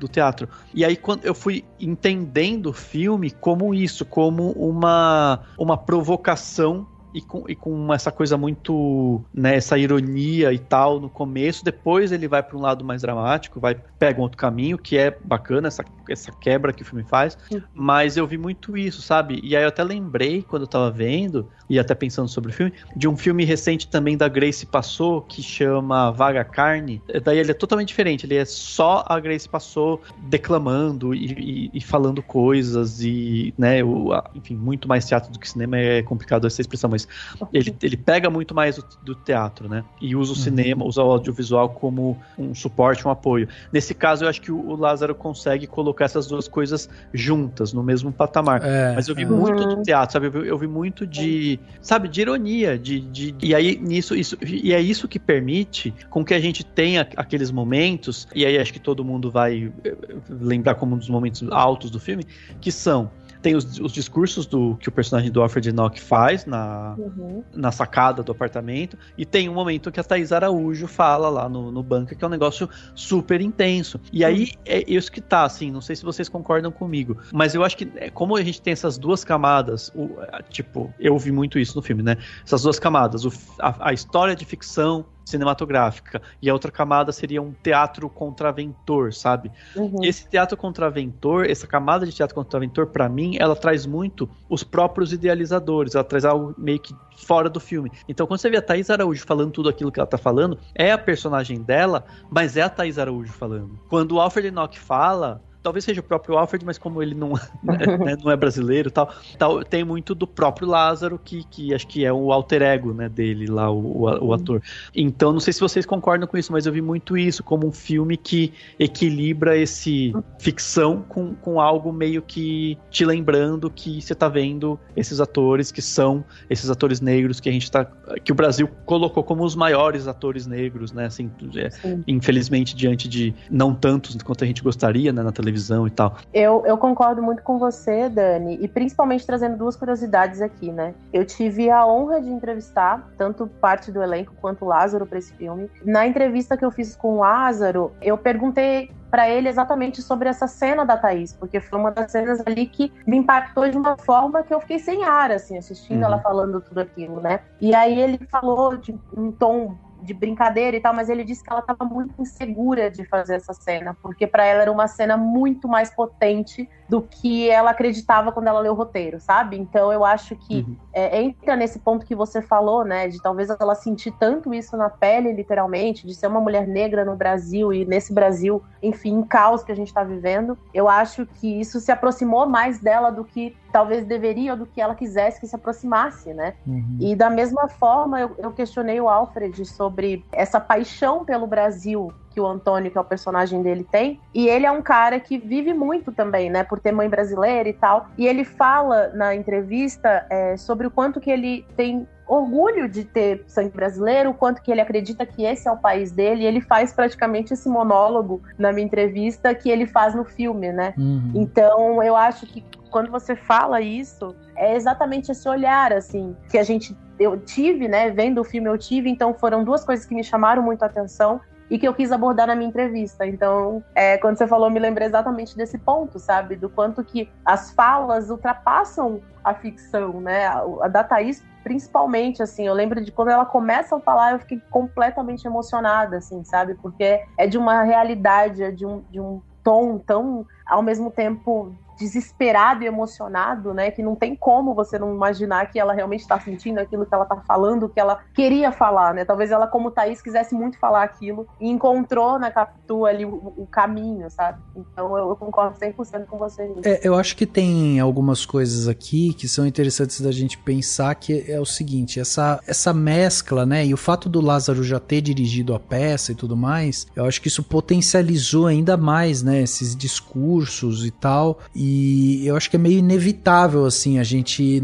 teatro. E aí quando eu fui entendendo o filme como isso, como uma provocação e com essa coisa muito, né, essa ironia e tal no começo, depois ele vai para um lado mais dramático, pega um outro caminho, que é bacana, essa quebra que o filme faz, mas eu vi muito isso, sabe? E aí eu até lembrei, quando eu tava vendo, e até pensando sobre o filme, de um filme recente também da Grace Passou, que chama Vaga Carne. Daí ele é totalmente diferente, ele é só a Grace Passou declamando e falando coisas, e, né, enfim, muito mais teatro do que cinema, é complicado essa expressão, mas ele pega muito mais do teatro, né? E usa o cinema, usa o audiovisual como um suporte, um apoio. Nesse caso, eu acho que o Lázaro consegue colocar essas duas coisas juntas, no mesmo patamar. Mas eu vi muito do teatro, sabe? Eu vi muito de ironia, e aí e é isso que permite com que a gente tenha aqueles momentos, e aí acho que todo mundo vai lembrar como um dos momentos altos do filme, que tem os discursos que o personagem do Alfred Enoch faz na sacada do apartamento, e tem um momento que a Thaís Araújo fala lá no bunker, que é um negócio super intenso. E aí é isso que tá, assim, não sei se vocês concordam comigo, mas eu acho que como a gente tem essas duas camadas, tipo, eu vi muito isso no filme, né? Essas duas camadas, a história de ficção cinematográfica, e a outra camada seria um teatro contraventor, sabe? Esse teatro contraventor, essa camada de teatro contraventor, pra mim, ela traz muito os próprios idealizadores, ela traz algo meio que fora do filme. Então, quando você vê a Thaís Araújo falando tudo aquilo que ela tá falando, é a personagem dela, mas é a Thaís Araújo falando. Quando o Alfred Enoch fala, talvez seja o próprio Alfred, mas como ele não é brasileiro e tal, tem muito do próprio Lázaro, que acho que é o alter ego, né, dele lá, o ator. Então, não sei se vocês concordam com isso, mas eu vi muito isso como um filme que equilibra esse ficção com algo meio que te lembrando que você tá vendo esses atores que são esses atores negros que o Brasil colocou como os maiores atores negros, né, assim, infelizmente diante de não tantos quanto a gente gostaria, né, na televisão e tal. Eu concordo muito com você, Dani, e principalmente trazendo duas curiosidades aqui, né? Eu tive a honra de entrevistar tanto parte do elenco quanto o Lázaro para esse filme. Na entrevista que eu fiz com o Lázaro, eu perguntei para ele exatamente sobre essa cena da Thaís, porque foi uma das cenas ali que me impactou de uma forma que eu fiquei sem ar, assim, assistindo ela falando tudo aquilo, né? E aí ele falou de um tom de brincadeira e tal, mas ele disse que ela estava muito insegura de fazer essa cena, porque para ela era uma cena muito mais potente do que ela acreditava quando ela leu o roteiro, sabe? Então eu acho que entra nesse ponto que você falou, né, de talvez ela sentir tanto isso na pele, literalmente, de ser uma mulher negra no Brasil, e nesse Brasil, enfim, em caos que a gente está vivendo. Eu acho que isso se aproximou mais dela do que talvez deveria, ou do que ela quisesse que se aproximasse, né? E da mesma forma, eu questionei o Alfred sobre essa paixão pelo Brasil que o Antônio, que é o personagem dele, tem. E ele é um cara que vive muito também, né? Por ter mãe brasileira e tal. E ele fala na entrevista sobre o quanto que ele tem orgulho de ter sangue brasileiro, o quanto que ele acredita que esse é o país dele. E ele faz praticamente esse monólogo na minha entrevista que ele faz no filme, né? Então, eu acho que quando você fala isso, é exatamente esse olhar, assim, que eu tive, né? Vendo o filme, eu tive. Então, foram duas coisas que me chamaram muito a atenção e que eu quis abordar na minha entrevista. Então, quando você falou, eu me lembrei exatamente desse ponto, sabe? Do quanto que as falas ultrapassam a ficção, né? A da Thaís, principalmente, assim, eu lembro de quando ela começa a falar, eu fiquei completamente emocionada, assim, sabe? Porque é de uma realidade, é de um tom tão, ao mesmo tempo, desesperado e emocionado, né, que não tem como você não imaginar que ela realmente está sentindo aquilo que ela está falando, que ela queria falar, né, talvez ela, como Thaís, quisesse muito falar aquilo e encontrou na Capitu ali o caminho, sabe, então eu concordo 100% com você nisso. Eu acho que tem algumas coisas aqui que são interessantes da gente pensar, que é o seguinte, essa mescla, né, e o fato do Lázaro já ter dirigido a peça e tudo mais, eu acho que isso potencializou ainda mais, né, esses discursos e tal, e eu acho que é meio inevitável, assim, a gente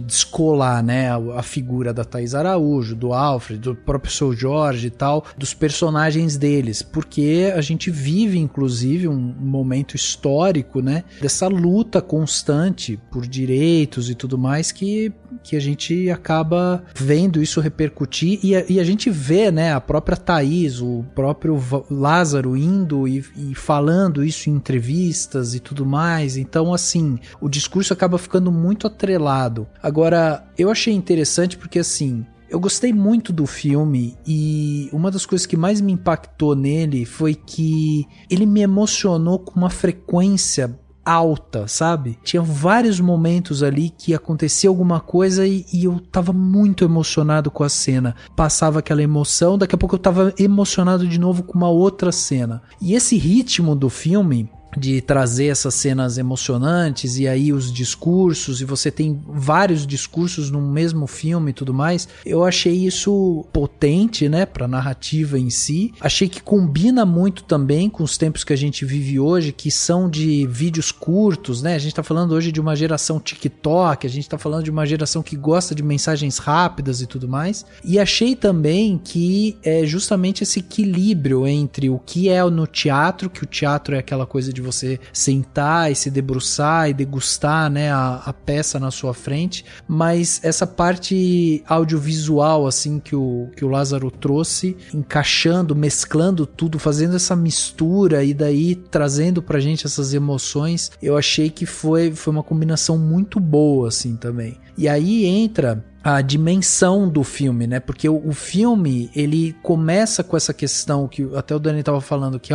descolar, né, a figura da Thaís Araújo, do Alfred, do próprio Seu Jorge e tal, dos personagens deles, porque a gente vive, inclusive, um momento histórico, né, dessa luta constante por direitos e tudo mais, que a gente acaba vendo isso repercutir, e a gente vê, né, a própria Thaís, o próprio Lázaro indo e falando isso em entrevistas e tudo mais. Então, assim, o discurso acaba ficando muito atrelado. Agora, eu achei interessante porque, assim, eu gostei muito do filme, e uma das coisas que mais me impactou nele foi que ele me emocionou com uma frequência alta, sabe? Tinha vários momentos ali que acontecia alguma coisa e eu tava muito emocionado com a cena. Passava aquela emoção, daqui a pouco eu tava emocionado de novo com uma outra cena. E esse ritmo do filme, de trazer essas cenas emocionantes e aí os discursos, e você tem vários discursos no mesmo filme e tudo mais, eu achei isso potente, né, pra narrativa em si. Achei que combina muito também com os tempos que a gente vive hoje, que são de vídeos curtos, né, a gente tá falando hoje de uma geração TikTok, a gente tá falando de uma geração que gosta de mensagens rápidas e tudo mais, e achei também que é justamente esse equilíbrio entre o que é no teatro, que o teatro é aquela coisa de você sentar e se debruçar e degustar, né, a peça na sua frente, mas essa parte audiovisual, assim, que o Lázaro trouxe, encaixando, mesclando tudo, fazendo essa mistura e daí trazendo pra gente essas emoções, eu achei que foi uma combinação muito boa, assim, também. E aí entra a dimensão do filme, né? Porque o filme, ele começa com essa questão que até o Dani estava falando, que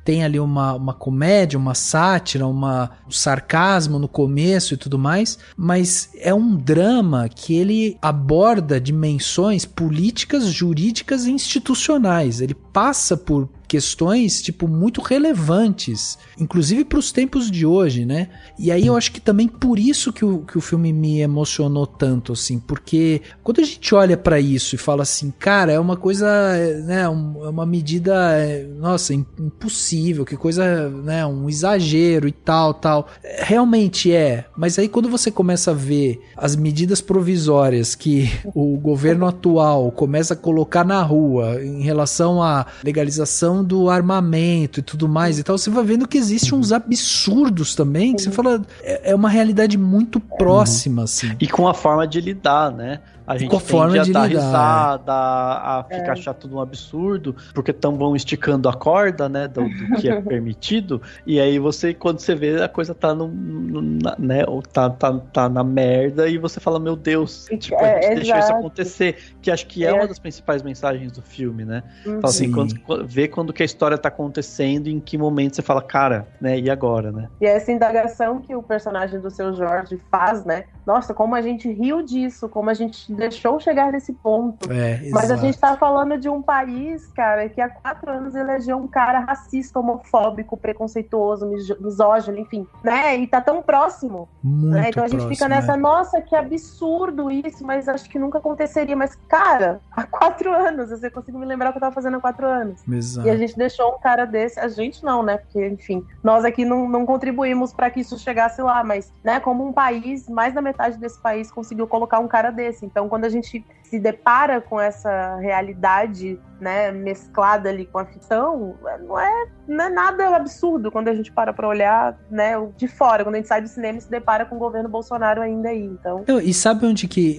tem ali uma comédia, uma sátira, um sarcasmo no começo e tudo mais, mas é um drama que ele aborda dimensões políticas, jurídicas e institucionais. Ele passa por questões, tipo, muito relevantes, inclusive para os tempos de hoje, né? E aí eu acho que também por isso que o filme me emocionou tanto, assim, porque quando a gente olha para isso e fala assim, cara, é uma coisa, né, é uma medida, nossa, impossível, que coisa, né, um exagero e tal, realmente mas aí quando você começa a ver as medidas provisórias que o governo atual começa a colocar na rua em relação à legalização questão do armamento e tudo mais e tal, você vai vendo que existem uns absurdos também, que você fala, é uma realidade muito próxima, assim. E com a forma de lidar, né? A gente tende a dar risada, a ficar chato num absurdo, porque vão esticando a corda, né, do que é permitido, e aí quando você vê, a coisa tá né, ou tá na merda, e você fala, meu Deus, tipo, a gente deixou isso acontecer, que acho que é uma das principais mensagens do filme, né? Fala assim, quando que a história tá acontecendo, e em que momento você fala, cara, né, e agora, né? E essa indagação que o personagem do Seu Jorge faz, né, nossa, como a gente riu disso, como a gente deixou chegar nesse ponto. Mas a gente tá falando de um país, cara, que há 4 anos elegeu um cara racista, homofóbico, preconceituoso, misógino, enfim, né? E tá tão próximo. Né? Então a gente fica nessa, nossa, que absurdo isso, mas acho que nunca aconteceria. Mas, cara, há 4 anos, eu consigo me lembrar o que eu tava fazendo há 4 anos. Exato. E a gente deixou um cara desse, a gente não, né? Porque, enfim, nós aqui não contribuímos para que isso chegasse lá, mas, né, como um país, mais da metade desse país conseguiu colocar um cara desse. Então, quando a gente se depara com essa realidade, né, mesclada ali com a ficção, não é nada absurdo quando a gente para olhar, né, de fora, quando a gente sai do cinema e se depara com o governo Bolsonaro ainda aí, então... E sabe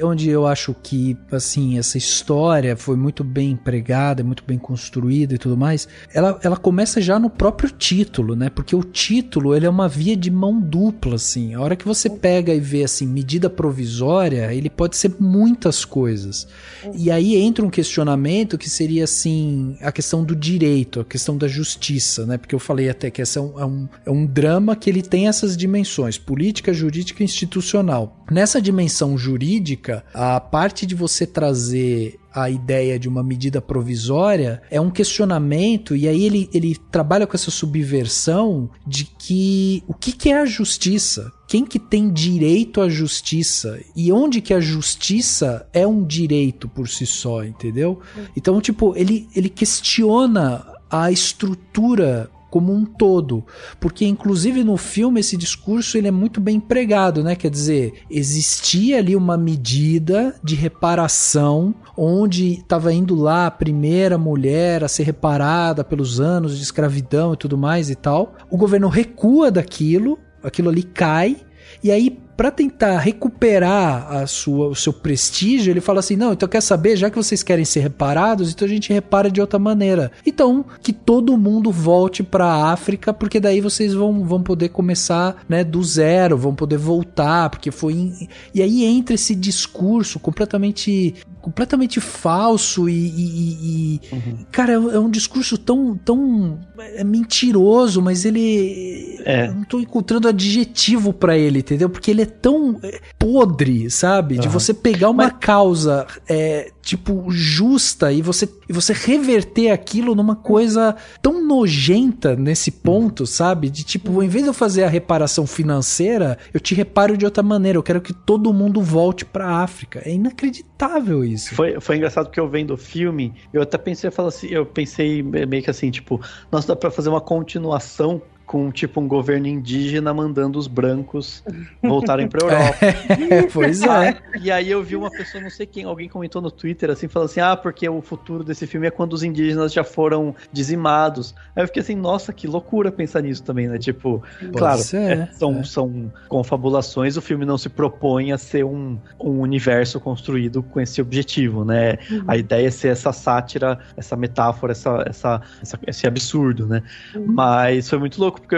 onde eu acho que, assim, essa história foi muito bem empregada, muito bem construída e tudo mais? Ela começa já no próprio título, né, porque o título, ele é uma via de mão dupla, assim, a hora que você pega e vê, assim, medida provisória, ele pode ser muitas coisas, e aí entra um questionamento que seria, assim, a questão do direito, a questão da justiça, né? Porque eu falei até que essa é um drama que ele tem essas dimensões, política, jurídica e institucional. Nessa dimensão jurídica, a parte de você trazer a ideia de uma medida provisória é um questionamento, e aí ele trabalha com essa subversão de que o que é a justiça? Quem que tem direito à justiça? E onde que a justiça é um direito por si só, entendeu? Então, tipo, ele questiona a estrutura como um todo, porque inclusive no filme esse discurso ele é muito bem empregado, né? Quer dizer, existia ali uma medida de reparação onde estava indo lá a primeira mulher a ser reparada pelos anos de escravidão e tudo mais e tal. O governo recua daquilo, aquilo ali cai, e aí para tentar recuperar o seu prestígio, ele fala assim, não, então quer saber, já que vocês querem ser reparados, então a gente repara de outra maneira. Então, que todo mundo volte para a África, porque daí vocês vão poder começar, né, do zero, vão poder voltar, porque foi... E aí entra esse discurso completamente falso e cara, é um discurso tão mentiroso, mas ele... Eu não tô encontrando adjetivo pra ele, entendeu? Porque ele é tão podre, sabe? De você pegar uma causa tipo justa e você reverter aquilo numa coisa tão nojenta nesse ponto, sabe? De tipo, em vez de eu fazer a reparação financeira, eu te reparo de outra maneira, eu quero que todo mundo volte pra África. É inacreditável isso. Foi engraçado porque eu vendo o filme, eu até pensei meio que assim, tipo, nossa, dá pra fazer uma continuação com tipo um governo indígena mandando os brancos voltarem pra Europa. Pois é. E aí eu vi uma pessoa, não sei quem, alguém comentou no Twitter assim, falando assim, porque o futuro desse filme é quando os indígenas já foram dizimados. Aí eu fiquei assim, nossa, que loucura pensar nisso também, né? Tipo, claro, são confabulações, o filme não se propõe a ser um universo construído com esse objetivo, né? A ideia é ser essa sátira, essa metáfora, esse absurdo, né? Mas foi muito louco, porque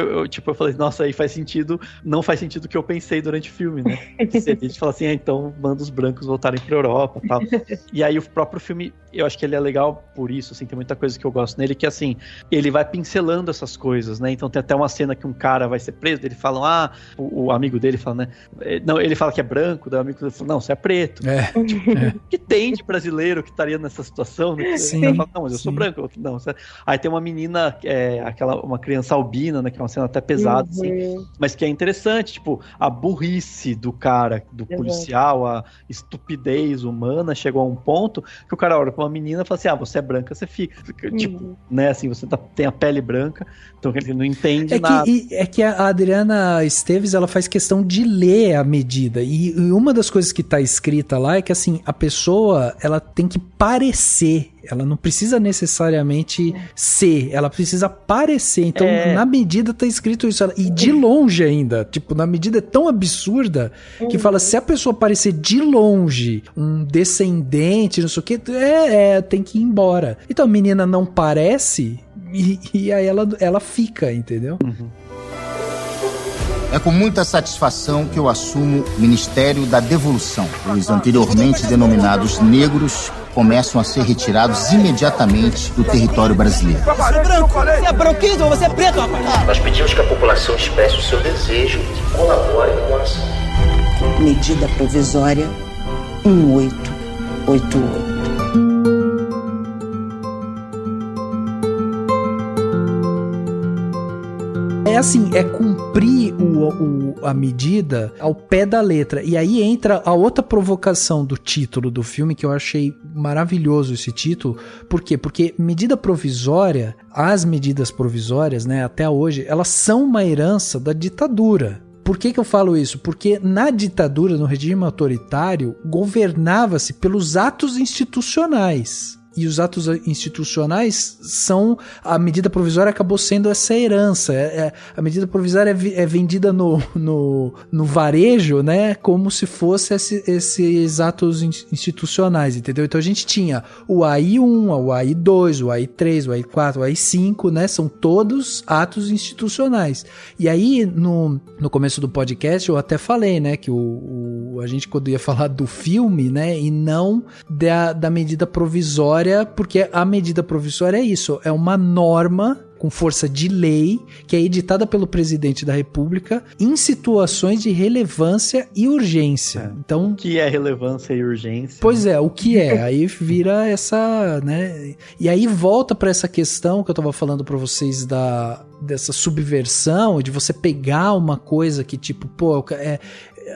eu falei, nossa, aí faz sentido, não faz sentido o que eu pensei durante o filme, né? Se a gente fala assim, então manda os brancos voltarem pra Europa e tal. E aí o próprio filme, eu acho que ele é legal por isso, assim, tem muita coisa que eu gosto nele, que assim, ele vai pincelando essas coisas, né? Então tem até uma cena que um cara vai ser preso, ele fala, o amigo dele fala, né? Não, ele fala que é branco, daí o amigo dele fala, não, você é preto. O que tem de brasileiro que estaria nessa situação? Né? Sim. Ele fala, não, mas eu sou branco. Não, aí tem uma menina, uma criança albina, né? Que é uma cena até pesada, assim, mas que é interessante, tipo, a burrice do cara, do policial, a estupidez humana chegou a um ponto que o cara olha pra uma menina e fala assim, você é branca, você fica. Tipo, né, assim, você tem a pele branca, então ele não entende nada. É que a Adriana Esteves, ela faz questão de ler a medida, e uma das coisas que tá escrita lá é que, assim, a pessoa, ela tem que parecer, ela não precisa necessariamente ser, ela precisa parecer. Então, na medida tá escrito isso, e de longe ainda, tipo, na medida é tão absurda que fala, se a pessoa parecer de longe um descendente, não sei o que, tem que ir embora. Então a menina não parece e aí ela fica, entendeu? É com muita satisfação que eu assumo o Ministério da Devolução. Os anteriormente denominados negros começam a ser retirados imediatamente do território brasileiro. Você é branquinho ou você é preto, rapaz? Nós pedimos que a população expresse o seu desejo e colabore com a ação. Medida provisória 1888. É assim, é cumprir a medida ao pé da letra. E aí entra a outra provocação do título do filme, que eu achei maravilhoso esse título. Por quê? Porque medida provisória, as medidas provisórias, né, até hoje, elas são uma herança da ditadura. Por que eu falo isso? Porque na ditadura, no regime autoritário, governava-se pelos atos institucionais. E os atos institucionais são... A medida provisória acabou sendo essa herança. A medida provisória é vendida no varejo, né? Como se fosse esses atos institucionais, entendeu? Então a gente tinha o AI1, o AI2, o AI3, o AI4, o AI5, né? São todos atos institucionais. E aí, no começo do podcast, eu até falei, né? Que a gente quando ia falar do filme, né? E não da medida provisória, porque a medida provisória é isso, é uma norma com força de lei que é editada pelo presidente da República em situações de relevância e urgência. Então, o que é relevância e urgência? Pois é, o que é? Aí vira essa, né? E aí volta para essa questão que eu tava falando para vocês dessa subversão, de você pegar uma coisa que tipo, pô,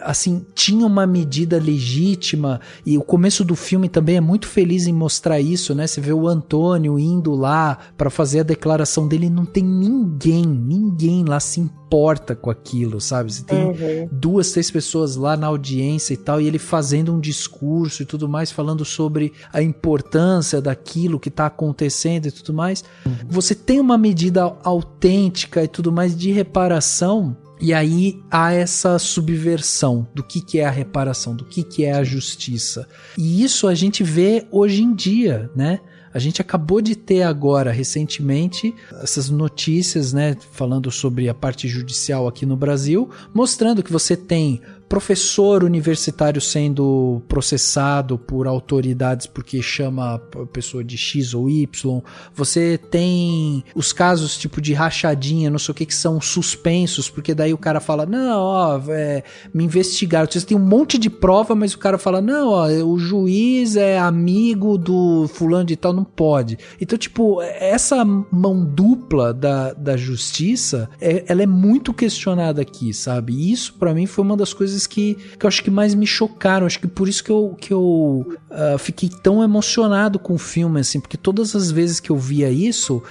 assim, tinha uma medida legítima, e o começo do filme também é muito feliz em mostrar isso, né? Você vê o Antônio indo lá pra fazer a declaração dele, não tem ninguém lá se importa com aquilo, sabe? Você tem 2, 3 pessoas lá na audiência e tal, e ele fazendo um discurso e tudo mais, falando sobre a importância daquilo que tá acontecendo e tudo mais. Você tem uma medida autêntica e tudo mais de reparação. E aí há essa subversão do que é a reparação, do que é a justiça. E isso a gente vê hoje em dia, né? A gente acabou de ter agora, recentemente, essas notícias, né, falando sobre a parte judicial aqui no Brasil, mostrando que você tem professor universitário sendo processado por autoridades porque chama a pessoa de X ou Y. Você tem os casos tipo de rachadinha, não sei o que são suspensos, porque daí o cara fala, não, me investigaram. Você tem um monte de prova, mas o cara fala, não, o juiz é amigo do fulano de tal, não pode. Então, tipo, essa mão dupla da justiça, ela é muito questionada aqui, sabe? E isso, pra mim, foi uma das coisas que eu acho que mais me chocaram. Acho que por isso que eu fiquei tão emocionado com o filme, assim, porque todas as vezes que eu via isso,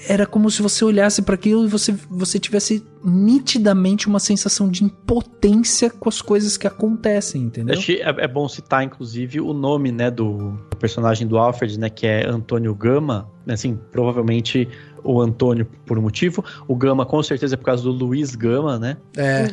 era como se você olhasse para aquilo e você tivesse nitidamente uma sensação de impotência com as coisas que acontecem, entendeu? Acho que é bom citar, inclusive, o nome, né, do personagem do Alfred, né, que é Antônio Gama, assim, provavelmente o Antônio por um motivo, o Gama com certeza é por causa do Luiz Gama, né,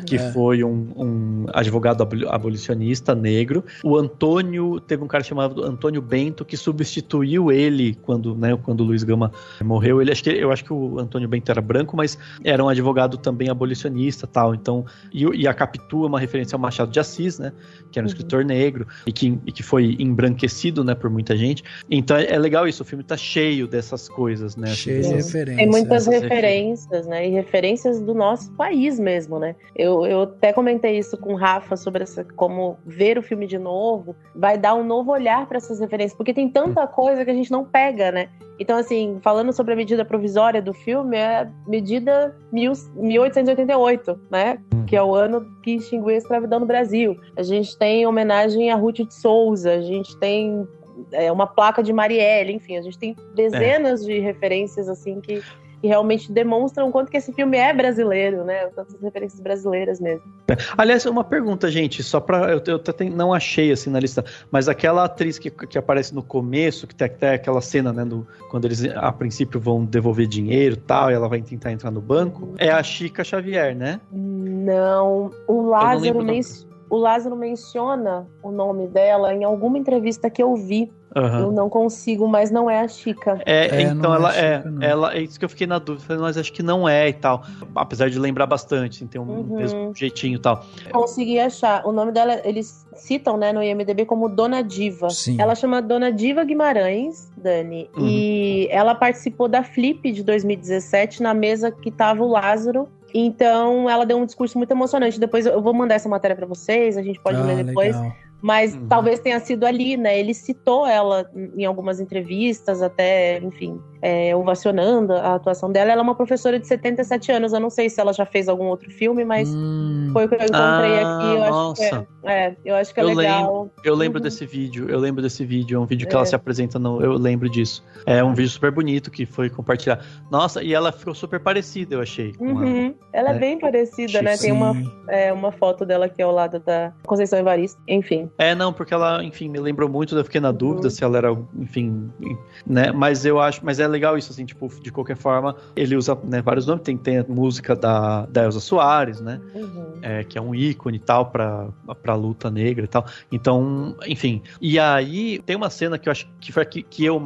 que foi um advogado abolicionista negro. O Antônio, teve um cara chamado Antônio Bento que substituiu ele quando o Luiz Gama morreu. Eu acho que o Antônio Bento era branco, mas era um advogado também abolicionista, tal. Então, e a Capitu é uma referência ao Machado de Assis, né, que era um escritor negro e que foi embranquecido, né, por muita gente. Então é legal isso, o filme tá cheio dessas coisas, né? Cheio de referências. Tem muitas referências, né? E referências do nosso país mesmo, né? Eu até comentei isso com o Rafa sobre como ver o filme de novo vai dar um novo olhar para essas referências, porque tem tanta coisa que a gente não pega, né? Então, assim, falando sobre a medida provisória do filme, é a medida 1888, né? Que é o ano que extinguiu a escravidão no Brasil. A gente tem homenagem a Ruth de Souza, a gente tem uma placa de Marielle, enfim, a gente tem dezenas de referências, assim, que que realmente demonstram o quanto que esse filme é brasileiro, né? Tantas referências brasileiras mesmo. Aliás, uma pergunta, gente, só pra... Eu até não achei, assim, na lista, mas aquela atriz que aparece no começo, que tem até aquela cena, né, quando eles, a princípio, vão devolver dinheiro e tal, e ela vai tentar entrar no banco, é a Chica Xavier, né? Não, o Lázaro menciona o nome dela em alguma entrevista que eu vi. Uhum. Eu não consigo, mas não é a Chica. Então ela é isso que eu fiquei na dúvida, falei, mas acho que não é e tal. Apesar de lembrar bastante, assim, tem um mesmo jeitinho e tal. Consegui achar. O nome dela, eles citam, né, no IMDb como Dona Diva. Sim. Ela chama Dona Diva Guimarães, Dani, e ela participou da Flip de 2017, na mesa que tava o Lázaro. Então, ela deu um discurso muito emocionante. Depois eu vou mandar essa matéria pra vocês, a gente pode ler depois. Legal. Mas talvez tenha sido ali, né? Ele citou ela em algumas entrevistas, até, enfim, ovacionando a atuação dela. Ela é uma professora de 77 anos. Eu não sei se ela já fez algum outro filme, mas foi o que eu encontrei aqui. Eu acho que é legal. Eu lembro desse vídeo. É um vídeo que ela se apresenta eu lembro disso. É um vídeo super bonito que foi compartilhado. Nossa, e ela ficou super parecida, eu achei. Ela é bem parecida, né? Tem uma foto dela aqui ao lado da Conceição Evaristo. Enfim. Não, porque ela, enfim, me lembrou muito, eu fiquei na dúvida se ela era, enfim, né, mas é legal isso, assim, tipo, de qualquer forma, ele usa, né, vários nomes, tem a música da Elza Soares, né, que é um ícone e tal, pra luta negra e tal, então, enfim, e aí tem uma cena que eu acho que foi a que eu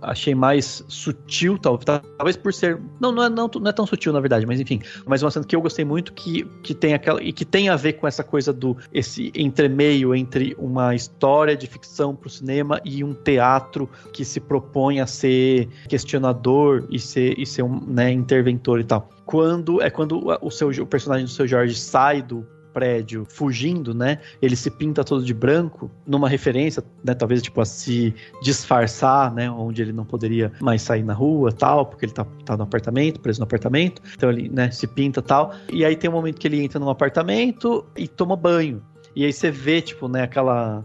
achei mais sutil, talvez por ser, não é tão sutil, na verdade, mas enfim, mas uma cena que eu gostei muito, que tem aquela, e que tem a ver com essa coisa esse entremeio entre uma história de ficção para o cinema e um teatro que se propõe a ser questionador e ser um, né, interventor e tal. Quando o personagem do Seu Jorge sai do prédio fugindo, né, ele se pinta todo de branco, numa referência, né, talvez tipo a se disfarçar, né, onde ele não poderia mais sair na rua, tal, porque ele tá no apartamento, preso no apartamento, então ele, né, se pinta, tal, e aí tem um momento que ele entra num apartamento e toma banho. E aí você vê, tipo, né, aquela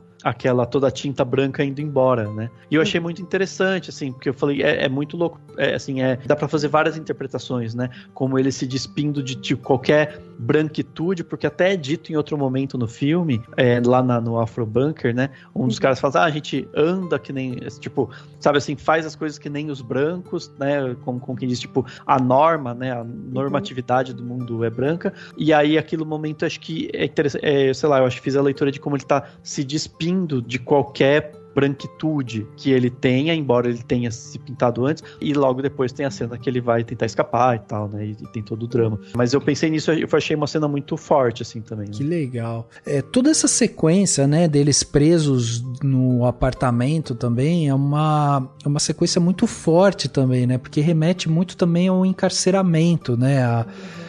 toda a tinta branca indo embora, né? E eu achei muito interessante, assim, porque eu falei, é muito louco, assim, dá pra fazer várias interpretações, né? Como ele se despindo de tipo, qualquer branquitude, porque até é dito em outro momento no filme, lá no Afro Bunker, né? Um dos caras fala, a gente anda que nem, tipo, sabe assim, faz as coisas que nem os brancos, né? Com quem diz, tipo, a norma, né? A normatividade do mundo é branca. E aí, aquele momento, acho que é interessante, sei lá, eu acho que fiz a leitura de como ele tá se despindo de qualquer branquitude que ele tenha, embora ele tenha se pintado antes, e logo depois tem a cena que ele vai tentar escapar e tal, né, e tem todo o drama. Mas eu pensei nisso, eu achei uma cena muito forte, assim, também. Né? Que legal. Toda essa sequência, né, deles presos no apartamento também é uma sequência muito forte também, né, porque remete muito também ao encarceramento, né,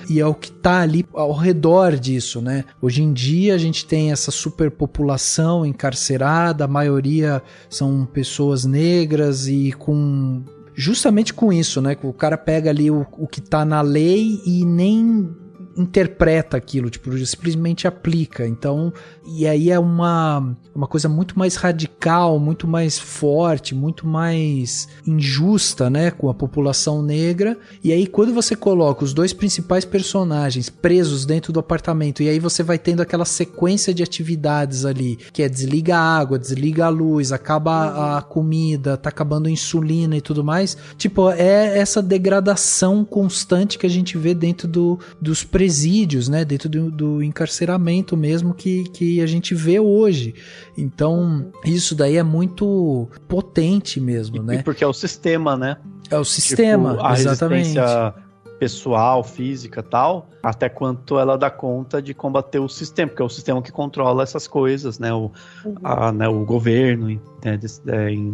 e é o que tá ali ao redor disso, né? Hoje em dia a gente tem essa superpopulação encarcerada, a maioria são pessoas negras e justamente com isso, né? O cara pega ali o que tá na lei e nem interpreta aquilo, tipo, simplesmente aplica. Então, e aí é uma coisa muito mais radical, muito mais forte, muito mais injusta, né, com a população negra. E aí quando você coloca os dois principais personagens presos dentro do apartamento, e aí você vai tendo aquela sequência de atividades ali, que é desliga a água, desliga a luz, acaba a comida, tá acabando a insulina e tudo mais, tipo, é essa degradação constante que a gente vê dentro dos presídios, né, dentro do encarceramento mesmo que a gente vê hoje. Então, isso daí é muito potente mesmo, né? Porque é o sistema, né? É o sistema, tipo, a exatamente. Resistência pessoal, física, tal, até quanto ela dá conta de combater o sistema, porque é o sistema que controla essas coisas, né? O governo, né?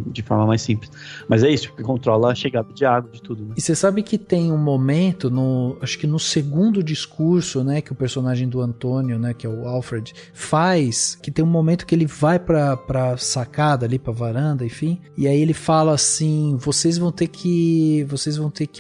De forma mais simples. Mas é isso, que controla a chegada de água, de tudo. Né? E você sabe que tem um momento, acho que no segundo discurso, né, que o personagem do Antônio, né, que é o Alfred, faz, que tem um momento que ele vai pra sacada ali, pra varanda, enfim, e aí ele fala assim, vocês vão ter que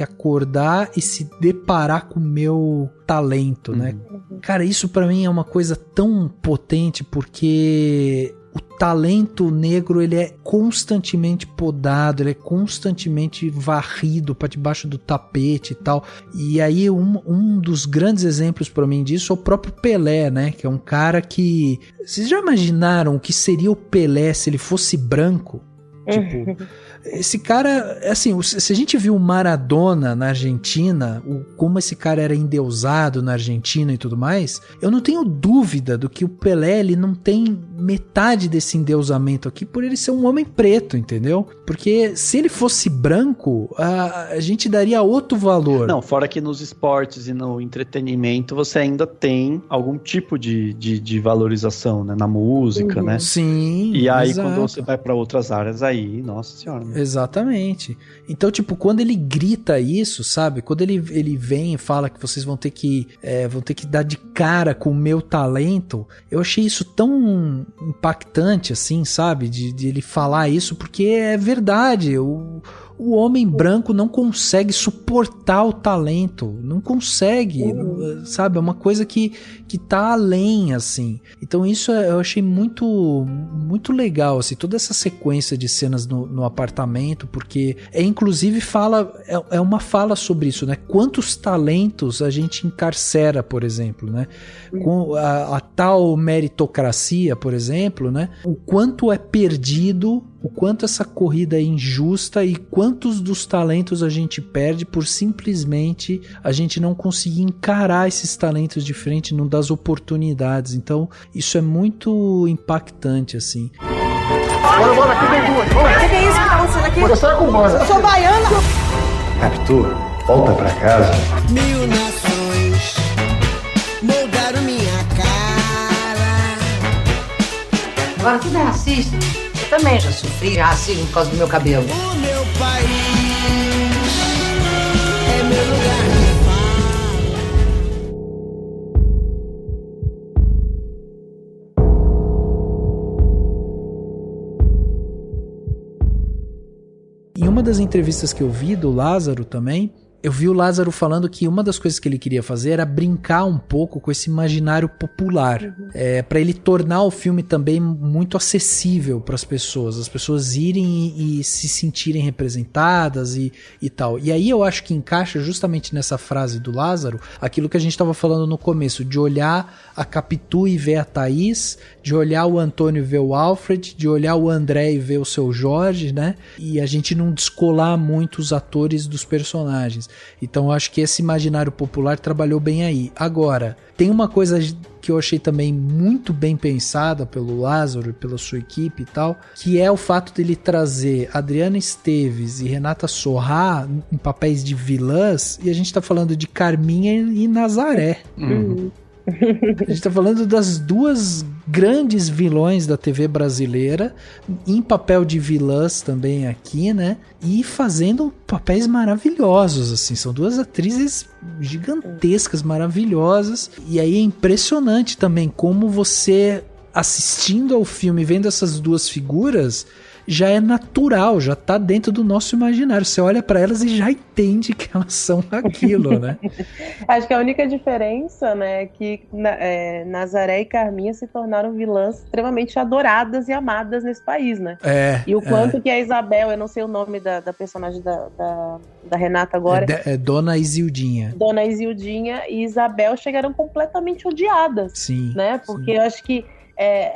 acordar e se deparar com o meu talento, né? Cara, isso pra mim é uma coisa tão potente, porque o talento negro, ele é constantemente podado, ele é constantemente varrido para debaixo do tapete e tal. E aí um dos grandes exemplos para mim disso é o próprio Pelé, né? Que é um cara que... Vocês já imaginaram o que seria o Pelé se ele fosse branco? Tipo, esse cara, assim, se a gente viu o Maradona na Argentina, como esse cara era endeusado na Argentina e tudo mais, eu não tenho dúvida do que o Pelé, ele não tem metade desse endeusamento aqui por ele ser um homem preto, entendeu? Porque se ele fosse branco, a gente daria outro valor. Não, fora que nos esportes e no entretenimento você ainda tem algum tipo de valorização, né? Na música, né? Sim, e aí exato. quando você vai para outras áreas aí, nossa senhora. Né? Exatamente. Então, tipo, quando ele grita isso, sabe? Quando ele vem e fala que vocês vão ter que dar de cara com o meu talento, eu achei isso tão impactante, assim, sabe? De ele falar isso, porque é verdade. O homem branco não consegue suportar o talento, não consegue, sabe? É uma coisa que tá além, assim. Então isso eu achei muito, muito legal, assim, toda essa sequência de cenas no apartamento, porque inclusive é uma fala sobre isso, né? Quantos talentos a gente encarcera, por exemplo, né? Com a tal meritocracia, por exemplo, né? O quanto é perdido, o quanto essa corrida é injusta e quantos dos talentos a gente perde por simplesmente a gente não conseguir encarar esses talentos de frente, não dar as oportunidades. Então, isso é muito impactante, assim. Bora, aqui tem duas. O que é isso que tá acontecendo aqui? Você sai com bora. Eu sou baiana. Arthur, volta pra casa. 1000 nações moldaram minha cara. Agora tudo é racista. Eu também já sofri racismo por causa do meu cabelo. O meu país é meu lugar de fala. Em uma das entrevistas que eu vi do Lázaro também, eu vi o Lázaro falando que uma das coisas que ele queria fazer era brincar um pouco com esse imaginário popular, para ele tornar o filme também muito acessível para as pessoas irem e se sentirem representadas e tal. E aí eu acho que encaixa justamente nessa frase do Lázaro, aquilo que a gente estava falando no começo, de olhar a Capitu e ver a Thaís, de olhar o Antônio e ver o Alfred, de olhar o André e ver o seu Jorge, né? E a gente não descolar muito os atores dos personagens. Então eu acho que esse imaginário popular trabalhou bem aí. Agora, tem uma coisa que eu achei também muito bem pensada pelo Lázaro e pela sua equipe e tal, que é o fato dele trazer Adriana Esteves e Renata Sorrah em papéis de vilãs, e a gente tá falando de Carminha e Nazaré. A gente tá falando das duas grandes vilões da TV brasileira em papel de vilãs também aqui, né? E fazendo papéis maravilhosos, assim. São duas atrizes gigantescas, maravilhosas. E aí é impressionante também como você, assistindo ao filme, vendo essas duas figuras, já é natural, já tá dentro do nosso imaginário. Você olha pra elas e já entende que elas são aquilo, né? Acho que a única diferença, né, é que Nazaré e Carminha se tornaram vilãs extremamente adoradas e amadas nesse país, né? E o quanto que a Isabel, eu não sei o nome da personagem da Renata agora. É Dona Isildinha. Dona Isildinha e Isabel chegaram completamente odiadas. Sim. Né? Porque eu acho que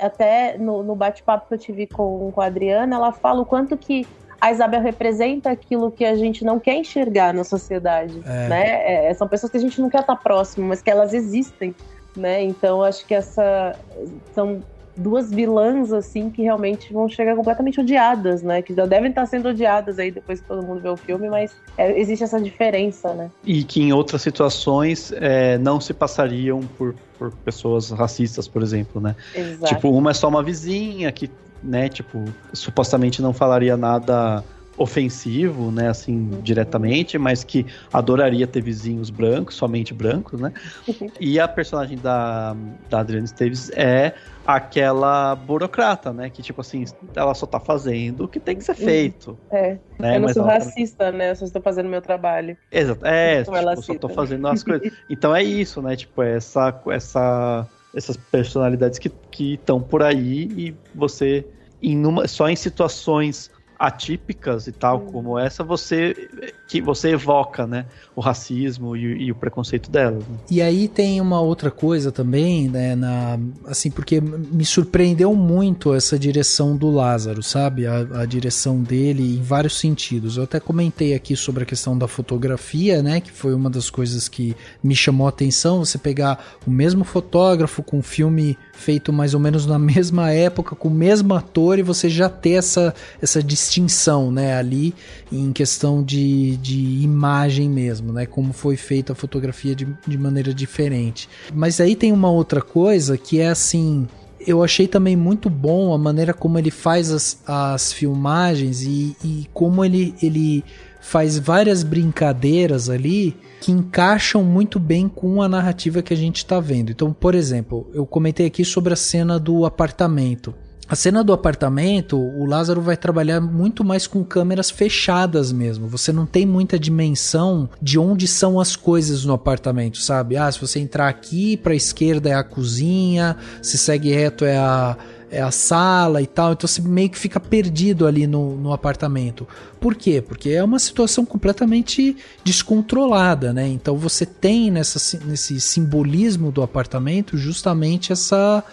até no bate-papo que eu tive com a Adriana, ela fala o quanto que a Isabel representa aquilo que a gente não quer enxergar na sociedade, né? São pessoas que a gente não quer estar próximo, mas que elas existem, né? Então, acho que são duas vilãs, assim, que realmente vão chegar completamente odiadas, né? Que já devem estar sendo odiadas aí depois que todo mundo vê o filme, mas existe essa diferença, né? E que em outras situações não se passariam por pessoas racistas, por exemplo, né? Exato. Tipo, uma é só uma vizinha que, né, tipo, supostamente não falaria nada ofensivo, né, assim, diretamente, mas que adoraria ter vizinhos brancos, somente brancos, né? E a personagem da Adriana Esteves é aquela burocrata, né, que tipo assim, ela só tá fazendo o que tem que ser feito. Né? Eu não sou racista, né, eu só estou fazendo o meu trabalho. Exato, tipo, só tô fazendo as coisas. Então é isso, né, tipo, essa essas personalidades que estão por aí e você, só em situações atípicas e tal como essa, você evoca, né, o racismo e o preconceito delas, né? E aí tem uma outra coisa também, né, assim, porque me surpreendeu muito essa direção do Lázaro, sabe? A direção dele em vários sentidos. Eu até comentei aqui sobre a questão da fotografia, né, que foi uma das coisas que me chamou a atenção, você pegar o mesmo fotógrafo com um filme feito mais ou menos na mesma época, com o mesmo ator, e você já ter essa distinção, né, ali em questão de imagem mesmo, né, como foi feita a fotografia de maneira diferente. Mas aí tem uma outra coisa que é assim, eu achei também muito bom a maneira como ele faz as filmagens e como ele faz várias brincadeiras ali que encaixam muito bem com a narrativa que a gente está vendo. Então, por exemplo, eu comentei aqui sobre a cena do apartamento. A cena do apartamento, o Lázaro vai trabalhar muito mais com câmeras fechadas mesmo. Você não tem muita dimensão de onde são as coisas no apartamento, sabe? Se você entrar aqui, para a esquerda é a cozinha, se segue reto é a sala e tal. Então você meio que fica perdido ali no apartamento. Por quê? Porque é uma situação completamente descontrolada, né? Então você tem nesse simbolismo do apartamento justamente essa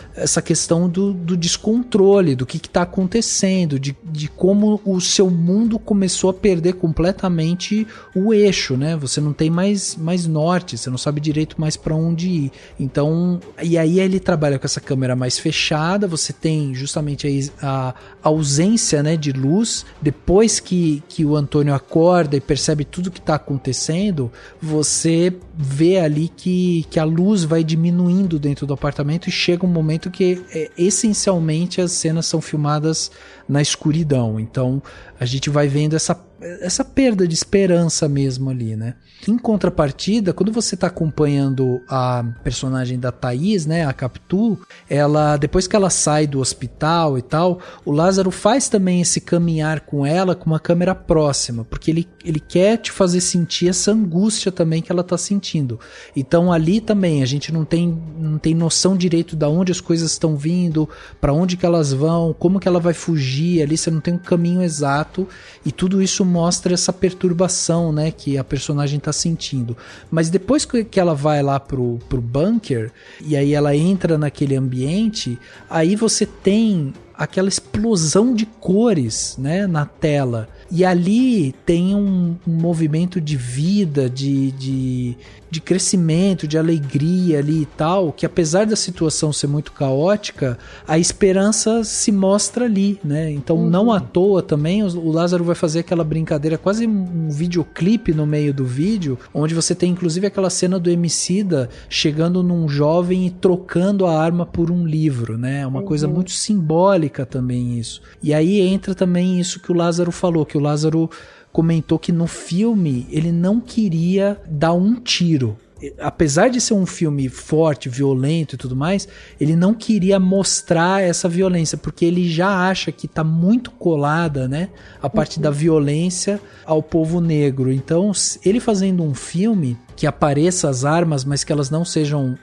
questão do descontrole, do que está acontecendo, de como o seu mundo começou a perder completamente o eixo, né? Você não tem mais norte, você não sabe direito mais para onde ir. Então, e aí ele trabalha com essa câmera mais fechada, você tem justamente a ausência, né, de luz. Depois que o Antônio acorda e percebe tudo que está acontecendo, você vê ali que a luz vai diminuindo dentro do apartamento e chega um momento que essencialmente as cenas são filmadas na escuridão. Então a gente vai vendo essa perda de esperança mesmo ali, né? Em contrapartida, quando você está acompanhando a personagem da Thaís, né, a Capitu, ela, depois que ela sai do hospital e tal, o Lázaro faz também esse caminhar com ela com uma câmera próxima, porque ele quer te fazer sentir essa angústia também que ela está sentindo. Então ali também a gente não tem noção direito de onde as coisas estão vindo, para onde que elas vão, como que ela vai fugir, ali você não tem um caminho exato, e tudo isso mostra essa perturbação, né, que a personagem está sentindo. Mas depois que ela vai lá pro bunker, e aí ela entra naquele ambiente, aí você tem aquela explosão de cores, né, na tela. E ali tem um movimento de vida, de crescimento, de alegria ali e tal, que apesar da situação ser muito caótica, a esperança se mostra ali, né? Então não à toa também o Lázaro vai fazer aquela brincadeira, quase um videoclipe no meio do vídeo, onde você tem inclusive aquela cena do Emicida chegando num jovem e trocando a arma por um livro, né? É uma coisa muito simbólica também isso. E aí entra também isso que o Lázaro falou, que o Lázaro comentou que no filme ele não queria dar um tiro. Apesar de ser um filme forte, violento e tudo mais, ele não queria mostrar essa violência, porque ele já acha que está muito colada, né, a parte da violência ao povo negro. Então, ele fazendo um filme que apareça as armas, mas que elas não sejam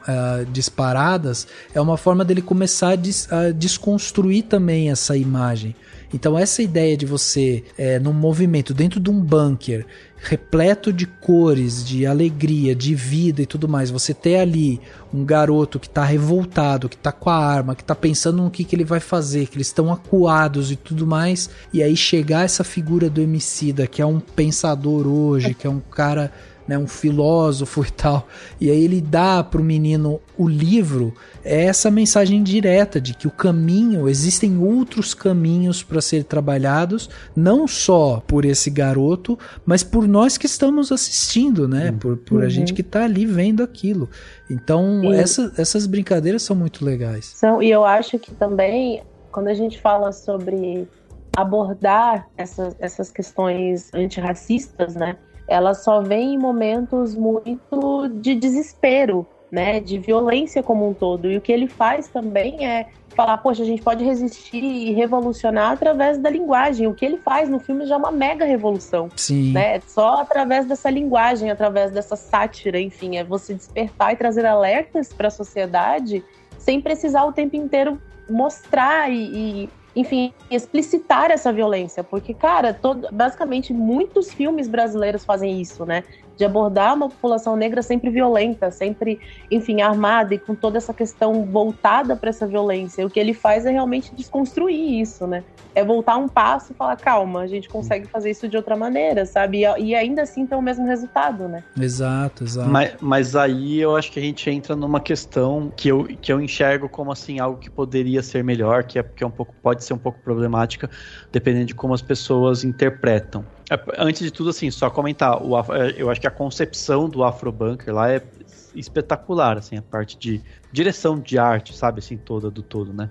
disparadas, é uma forma dele começar a desconstruir também essa imagem. Então essa ideia de você, num movimento dentro de um bunker, repleto de cores, de alegria, de vida e tudo mais, você ter ali um garoto que está revoltado, que está com a arma, que está pensando no que ele vai fazer, que eles estão acuados e tudo mais, e aí chegar essa figura do Emicida, que é um pensador hoje, que é um cara, né, um filósofo e tal, e aí ele dá pro menino o livro, é essa mensagem direta de que o caminho, existem outros caminhos para ser trabalhados, não só por esse garoto, mas por nós que estamos assistindo, né, por a gente que tá ali vendo aquilo. Então essas brincadeiras são muito legais. E eu acho que também, quando a gente fala sobre abordar essas questões antirracistas, né, ela só vem em momentos muito de desespero, né, de violência como um todo. E o que ele faz também é falar, poxa, a gente pode resistir e revolucionar através da linguagem. O que ele faz no filme já é uma mega revolução. Sim. Né? Só através dessa linguagem, através dessa sátira, enfim, é você despertar e trazer alertas para a sociedade sem precisar o tempo inteiro mostrar e enfim, explicitar essa violência, porque, cara, basicamente muitos filmes brasileiros fazem isso, né, de abordar uma população negra sempre violenta, sempre, enfim, armada e com toda essa questão voltada para essa violência. E o que ele faz é realmente desconstruir isso, né, é voltar um passo e falar, calma, a gente consegue fazer isso de outra maneira, sabe, e ainda assim ter o mesmo resultado, né. Exato. Mas aí eu acho que a gente entra numa questão que eu enxergo como, assim, algo que poderia ser melhor, que é um pouco, pode ser um pouco problemática, dependendo de como as pessoas interpretam. Antes de tudo, assim, só comentar, eu acho que a concepção do Afrobunker lá é espetacular, assim, a parte de direção de arte, sabe, assim, do todo, né?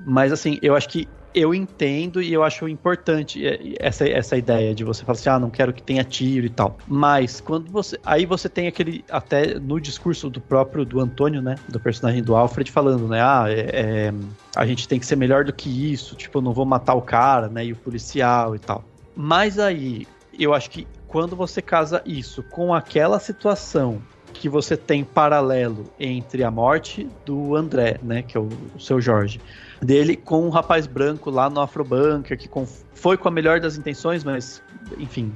Mas, assim, eu acho que eu entendo e eu acho importante essa ideia de você falar assim, não quero que tenha tiro e tal. Mas quando você tem aquele, até no discurso do Antônio, né, do personagem do Alfred, falando, né, a gente tem que ser melhor do que isso, tipo, eu não vou matar o cara, né, e o policial e tal. Mas aí, eu acho que quando você casa isso com aquela situação que você tem paralelo entre a morte do André, né, que é o seu Jorge, dele com um rapaz branco lá no Afrobunker, que foi com a melhor das intenções, mas, enfim,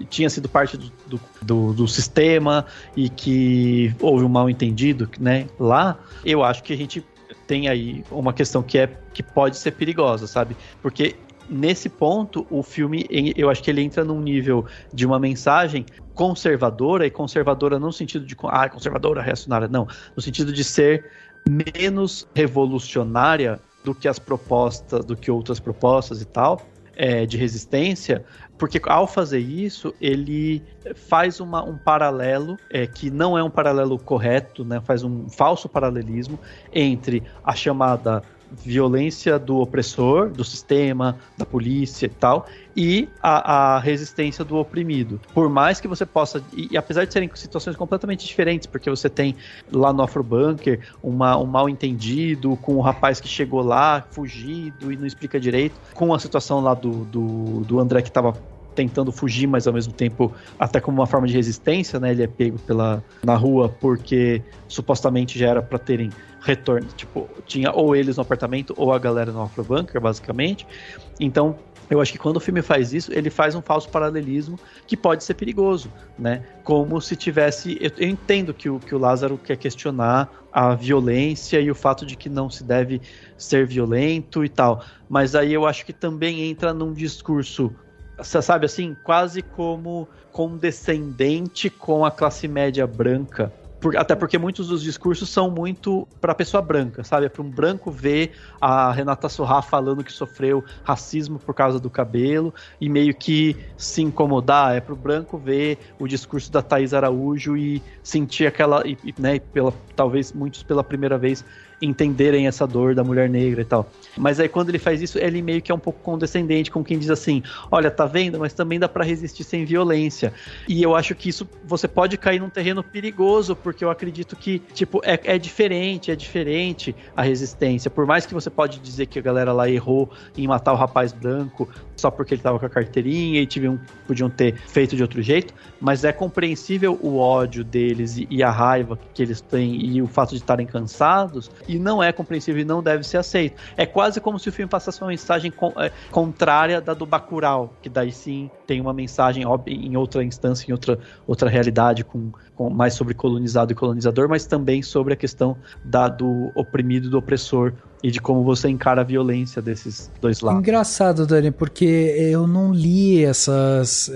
tinha sido parte do sistema e que houve um mal-entendido, né, lá, eu acho que a gente tem aí uma questão que pode ser perigosa, sabe? Porque nesse ponto, o filme, eu acho que ele entra num nível de uma mensagem conservadora, e conservadora não no sentido de conservadora, reacionária, não, no sentido de ser menos revolucionária do que as propostas, do que outras propostas e tal, de resistência, porque ao fazer isso, ele faz um paralelo, que não é um paralelo correto, né, faz um falso paralelismo entre a chamada violência do opressor, do sistema, da polícia e tal, e a resistência do oprimido. Por mais que você possa, e apesar de serem situações completamente diferentes, porque você tem lá no Afrobunker um mal-entendido com o rapaz que chegou lá, fugido e não explica direito, com a situação lá do André que estava tentando fugir, mas ao mesmo tempo até como uma forma de resistência, né? Ele é pego na rua porque supostamente já era para terem retorno, tipo, tinha ou eles no apartamento ou a galera no Afrobunker, basicamente. Então, eu acho que quando o filme faz isso, ele faz um falso paralelismo que pode ser perigoso, né? Como se tivesse... Eu entendo que o Lázaro quer questionar a violência e o fato de que não se deve ser violento e tal, mas aí eu acho que também entra num discurso, sabe assim, quase como condescendente com a classe média branca. Até porque muitos dos discursos são muito para pessoa branca, sabe? É para um branco ver a Renata Sorrah falando que sofreu racismo por causa do cabelo e meio que se incomodar. É para o branco ver o discurso da Thaís Araújo e sentir aquela... né, talvez muitos pela primeira vez entenderem essa dor da mulher negra e tal. Mas aí quando ele faz isso, ele meio que é um pouco condescendente com quem diz assim, olha, tá vendo? Mas também dá pra resistir sem violência. E eu acho que isso você pode cair num terreno perigoso, porque eu acredito que, tipo, é diferente a resistência. Por mais que você pode dizer que a galera lá errou em matar o rapaz branco só porque ele tava com a carteirinha e podiam ter feito de outro jeito, mas é compreensível o ódio deles e a raiva que eles têm e o fato de estarem cansados, e não é compreensível e não deve ser aceito. É quase como se o filme passasse uma mensagem contrária da do Bacurau, que daí sim tem uma mensagem em outra instância, em outra realidade, com mais sobre colonizado e colonizador, mas também sobre a questão do oprimido e do opressor, e de como você encara a violência desses dois lados. Engraçado, Dani, porque eu não li essas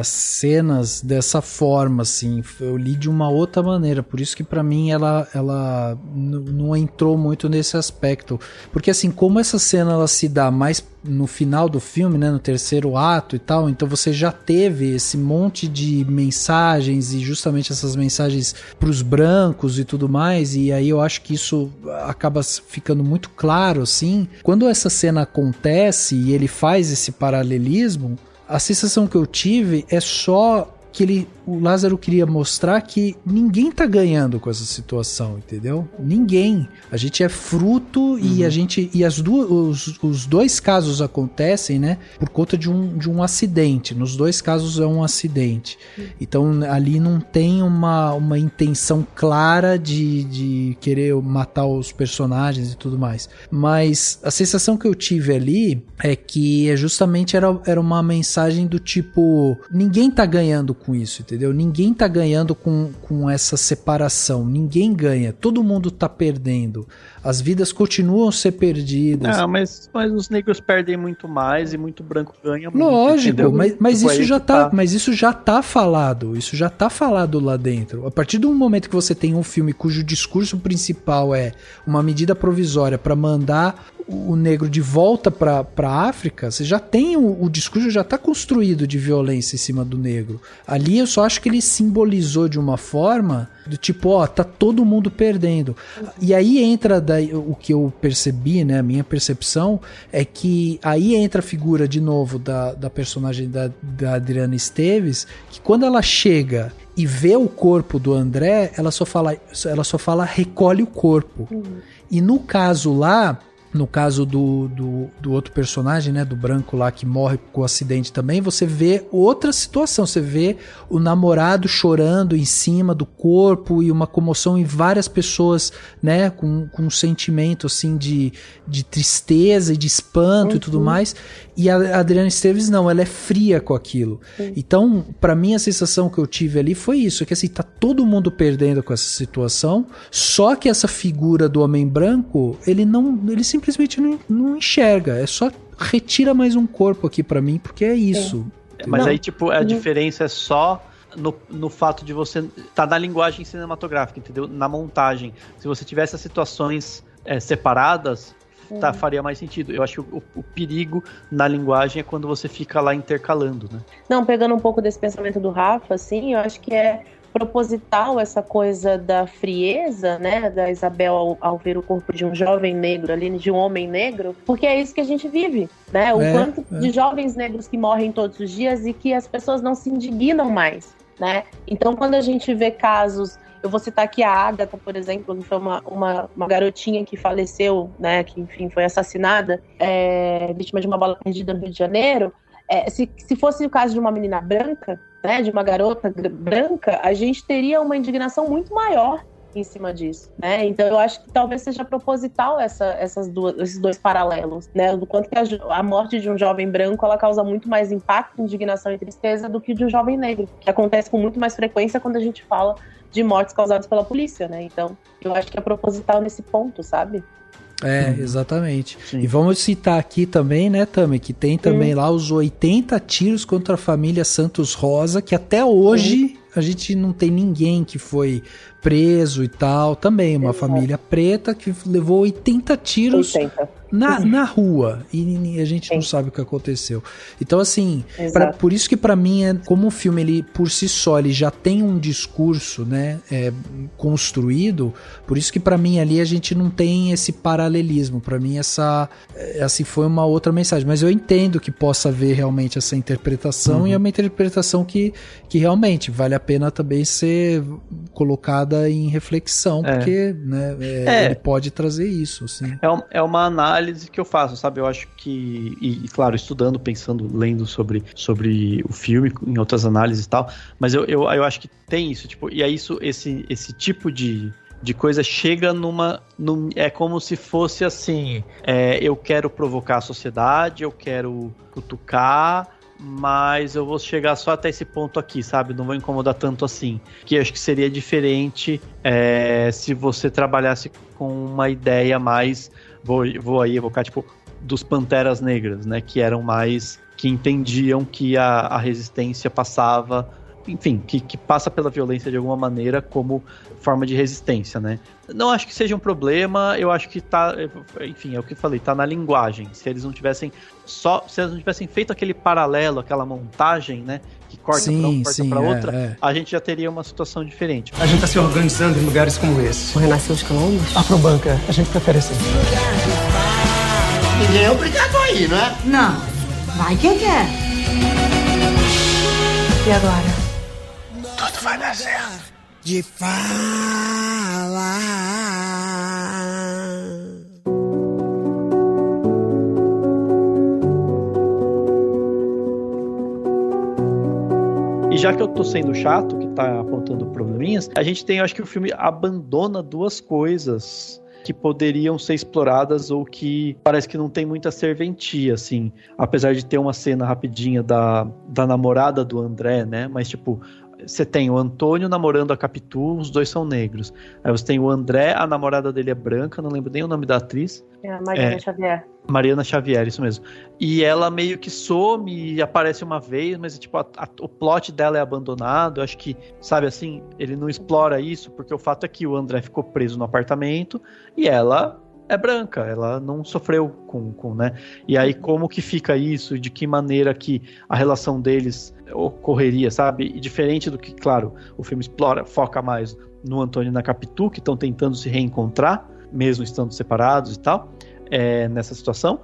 cenas dessa forma, assim. Eu li de uma outra maneira, por isso que pra mim ela não entrou muito nesse aspecto. Porque assim, como essa cena ela se dá mais no final do filme, né, no terceiro ato e tal, então você já teve esse monte de mensagens e justamente essas mensagens pros brancos e tudo mais, e aí eu acho que isso acaba ficando muito claro, assim. Quando essa cena acontece e ele faz esse paralelismo, a sensação que eu tive é só que o Lázaro queria mostrar que ninguém tá ganhando com essa situação, entendeu? Ninguém. A gente é fruto e os dois casos acontecem, né, por conta de um acidente. Nos dois casos é um acidente. Então ali não tem uma intenção clara de querer matar os personagens e tudo mais. Mas a sensação que eu tive ali é que justamente era uma mensagem do tipo, ninguém tá ganhando com isso, entendeu? Ninguém tá ganhando com essa separação. Ninguém ganha. Todo mundo tá perdendo. As vidas continuam a ser perdidas. Mas os negros perdem muito mais e muito branco ganha muito. Lógico, mas isso já tá falado. Isso já tá falado lá dentro. A partir do momento que você tem um filme cujo discurso principal é uma medida provisória para mandar o negro de volta para a África, você já tem o discurso já está construído de violência em cima do negro. Ali eu só acho que ele simbolizou de uma forma do tipo, tá todo mundo perdendo. E aí entra o que eu percebi, né, a minha percepção é que aí entra a figura de novo da personagem da Adriana Esteves, que quando ela chega e vê o corpo do André, ela só fala recolhe o corpo. E no caso do outro personagem, né, do branco lá que morre com o acidente também, você vê outra situação, você vê o namorado chorando em cima do corpo e uma comoção em várias pessoas, né, com um sentimento assim de tristeza e de espanto e tudo mais, e a Adriana Esteves não, ela é fria com aquilo. Então, pra mim a sensação que eu tive ali foi isso, que assim, tá todo mundo perdendo com essa situação, só que essa figura do homem branco, ele simplesmente não enxerga, é só retira mais um corpo aqui pra mim, porque é isso. Mas aí, tipo, a diferença é só no fato de você tá na linguagem cinematográfica, entendeu? Na montagem. Se você tivesse as situações separadas, faria mais sentido. Eu acho que o perigo na linguagem é quando você fica lá intercalando, né? Não, pegando um pouco desse pensamento do Rafa, assim, eu acho que é proposital essa coisa da frieza, né, da Isabel ao ver o corpo de um jovem negro ali, de um homem negro, porque é isso que a gente vive, né, o quanto de jovens negros que morrem todos os dias e que as pessoas não se indignam mais, né, então quando a gente vê casos, eu vou citar aqui a Ágata, por exemplo, que foi uma garotinha que faleceu, né, que enfim foi assassinada, vítima de uma bala perdida no Rio de Janeiro. Se fosse o caso de uma menina branca, né, de uma garota branca, a gente teria uma indignação muito maior em cima disso, né? Então eu acho que talvez seja proposital esses dois paralelos, né? Do quanto que a morte de um jovem branco ela causa muito mais impacto, indignação e tristeza do que de um jovem negro, que acontece com muito mais frequência quando a gente fala de mortes causadas pela polícia, né? Então eu acho que é proposital nesse ponto, sabe? Exatamente. Sim. E vamos citar aqui também, né, Tami, que tem também lá os 80 tiros contra a família Santos Rosa, que até hoje a gente não tem ninguém que foi preso e tal. Também uma família preta que levou 80 tiros na rua e a gente não sabe o que aconteceu. Então assim, por isso que pra mim como o filme ele por si só ele já tem um discurso, né, construído, por isso que pra mim ali a gente não tem esse paralelismo. Pra mim essa assim foi uma outra mensagem, mas eu entendo que possa haver realmente essa interpretação e é uma interpretação que realmente vale a pena também ser colocada em reflexão, porque né, ele pode trazer isso, assim. É uma análise que eu faço, sabe? Eu acho que, e claro, estudando, pensando, lendo sobre o filme, em outras análises e tal, mas eu acho que tem isso, tipo, e é isso, esse tipo de coisa chega é como se fosse assim, eu quero provocar a sociedade, eu quero cutucar, mas eu vou chegar só até esse ponto aqui, sabe? Não vou incomodar tanto assim. Que eu acho que seria diferente se você trabalhasse com uma ideia mais... Vou aí evocar, tipo, dos Panteras Negras, né? Que eram mais... Que entendiam que a resistência passava... Enfim, que passa pela violência de alguma maneira como forma de resistência, né? Não acho que seja um problema, eu acho que tá... Enfim, é o que eu falei, tá na linguagem. Se eles não tivessem feito aquele paralelo, aquela montagem, né? Que corta pra um, corta pra outra, a gente já teria uma situação diferente. A gente tá se organizando em lugares como esse. O Renascer os Colombos? Afrobanca, a gente prefere assim. Ninguém é obrigado aí, não é? Não. Vai quem quer. E agora? vai dar certo. De falar. E já que eu tô sendo chato, que tá apontando probleminhas, a gente tem, eu acho que o filme abandona duas coisas que poderiam ser exploradas ou que parece que não tem muita serventia, assim. Apesar de ter uma cena rapidinha da namorada do André, né? Mas, tipo, você tem o Antônio namorando a Capitu, os dois são negros. Aí você tem o André, a namorada dele é branca, não lembro nem o nome da atriz. É a Mariana Xavier. Mariana Xavier, isso mesmo. E ela meio que some e aparece uma vez, mas tipo, o plot dela é abandonado. Eu acho que, sabe assim, ele não explora isso, porque o fato é que o André ficou preso no apartamento e ela é branca, ela não sofreu com, né? E aí como que fica isso, de que maneira que a relação deles ocorreria, sabe? E diferente do que, claro, o filme explora, foca mais no Antônio e na Capitu, que estão tentando se reencontrar, mesmo estando separados e tal, nessa situação.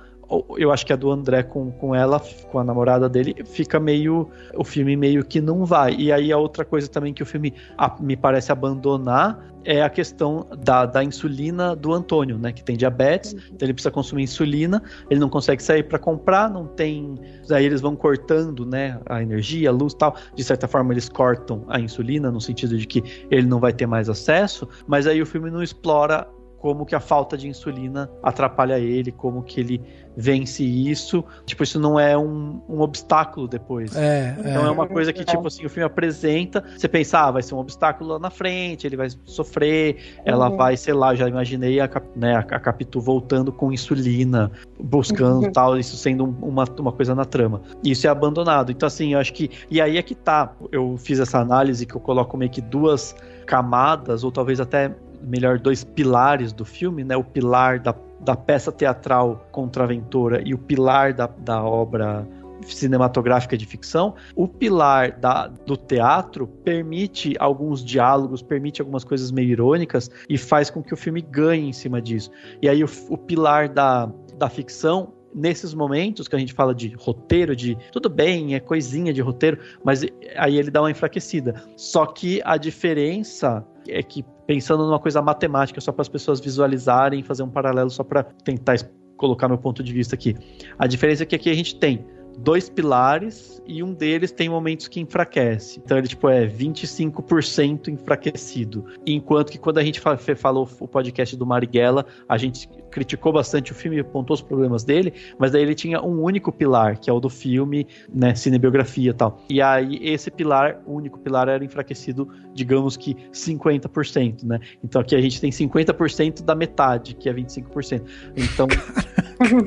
Eu acho que a do André com ela, com a namorada dele, fica meio... O filme meio que não vai. E aí a outra coisa também que o filme me parece abandonar é a questão da insulina do Antônio, né? Que tem diabetes, então ele precisa consumir insulina, ele não consegue sair para comprar, não tem... Aí eles vão cortando, né? A energia, a luz e tal. De certa forma eles cortam a insulina, no sentido de que ele não vai ter mais acesso, mas aí o filme não explora como que a falta de insulina atrapalha ele, como que ele vence isso. Tipo, isso não é um obstáculo depois. Então é uma coisa que, tipo assim, o filme apresenta, você pensa, vai ser um obstáculo lá na frente, ele vai sofrer, ela vai, sei lá, já imaginei a Capitu voltando com insulina, buscando tal, isso sendo uma coisa na trama. Isso é abandonado. Então, assim, eu acho que... E aí é que tá. Eu fiz essa análise que eu coloco meio que duas camadas, ou talvez até melhor, dois pilares do filme, né? O pilar da peça teatral contraventora e o pilar da obra cinematográfica de ficção. O pilar do teatro permite alguns diálogos, permite algumas coisas meio irônicas e faz com que o filme ganhe em cima disso. E aí o pilar da ficção, nesses momentos que a gente fala de roteiro, de tudo bem, é coisinha de roteiro, mas aí ele dá uma enfraquecida. Só que a diferença é que, pensando numa coisa matemática, só para as pessoas visualizarem, fazer um paralelo só para tentar colocar meu ponto de vista aqui. A diferença é que aqui a gente tem dois pilares e um deles tem momentos que enfraquece. Então ele tipo é 25% enfraquecido. Enquanto que quando a gente falou o podcast do Marighella, a gente criticou bastante o filme e apontou os problemas dele, mas daí ele tinha um único pilar, que é o do filme, né, cinebiografia e tal. E aí esse pilar, o único pilar, era enfraquecido, digamos que 50%, né? Então aqui a gente tem 50% da metade, que é 25%. Então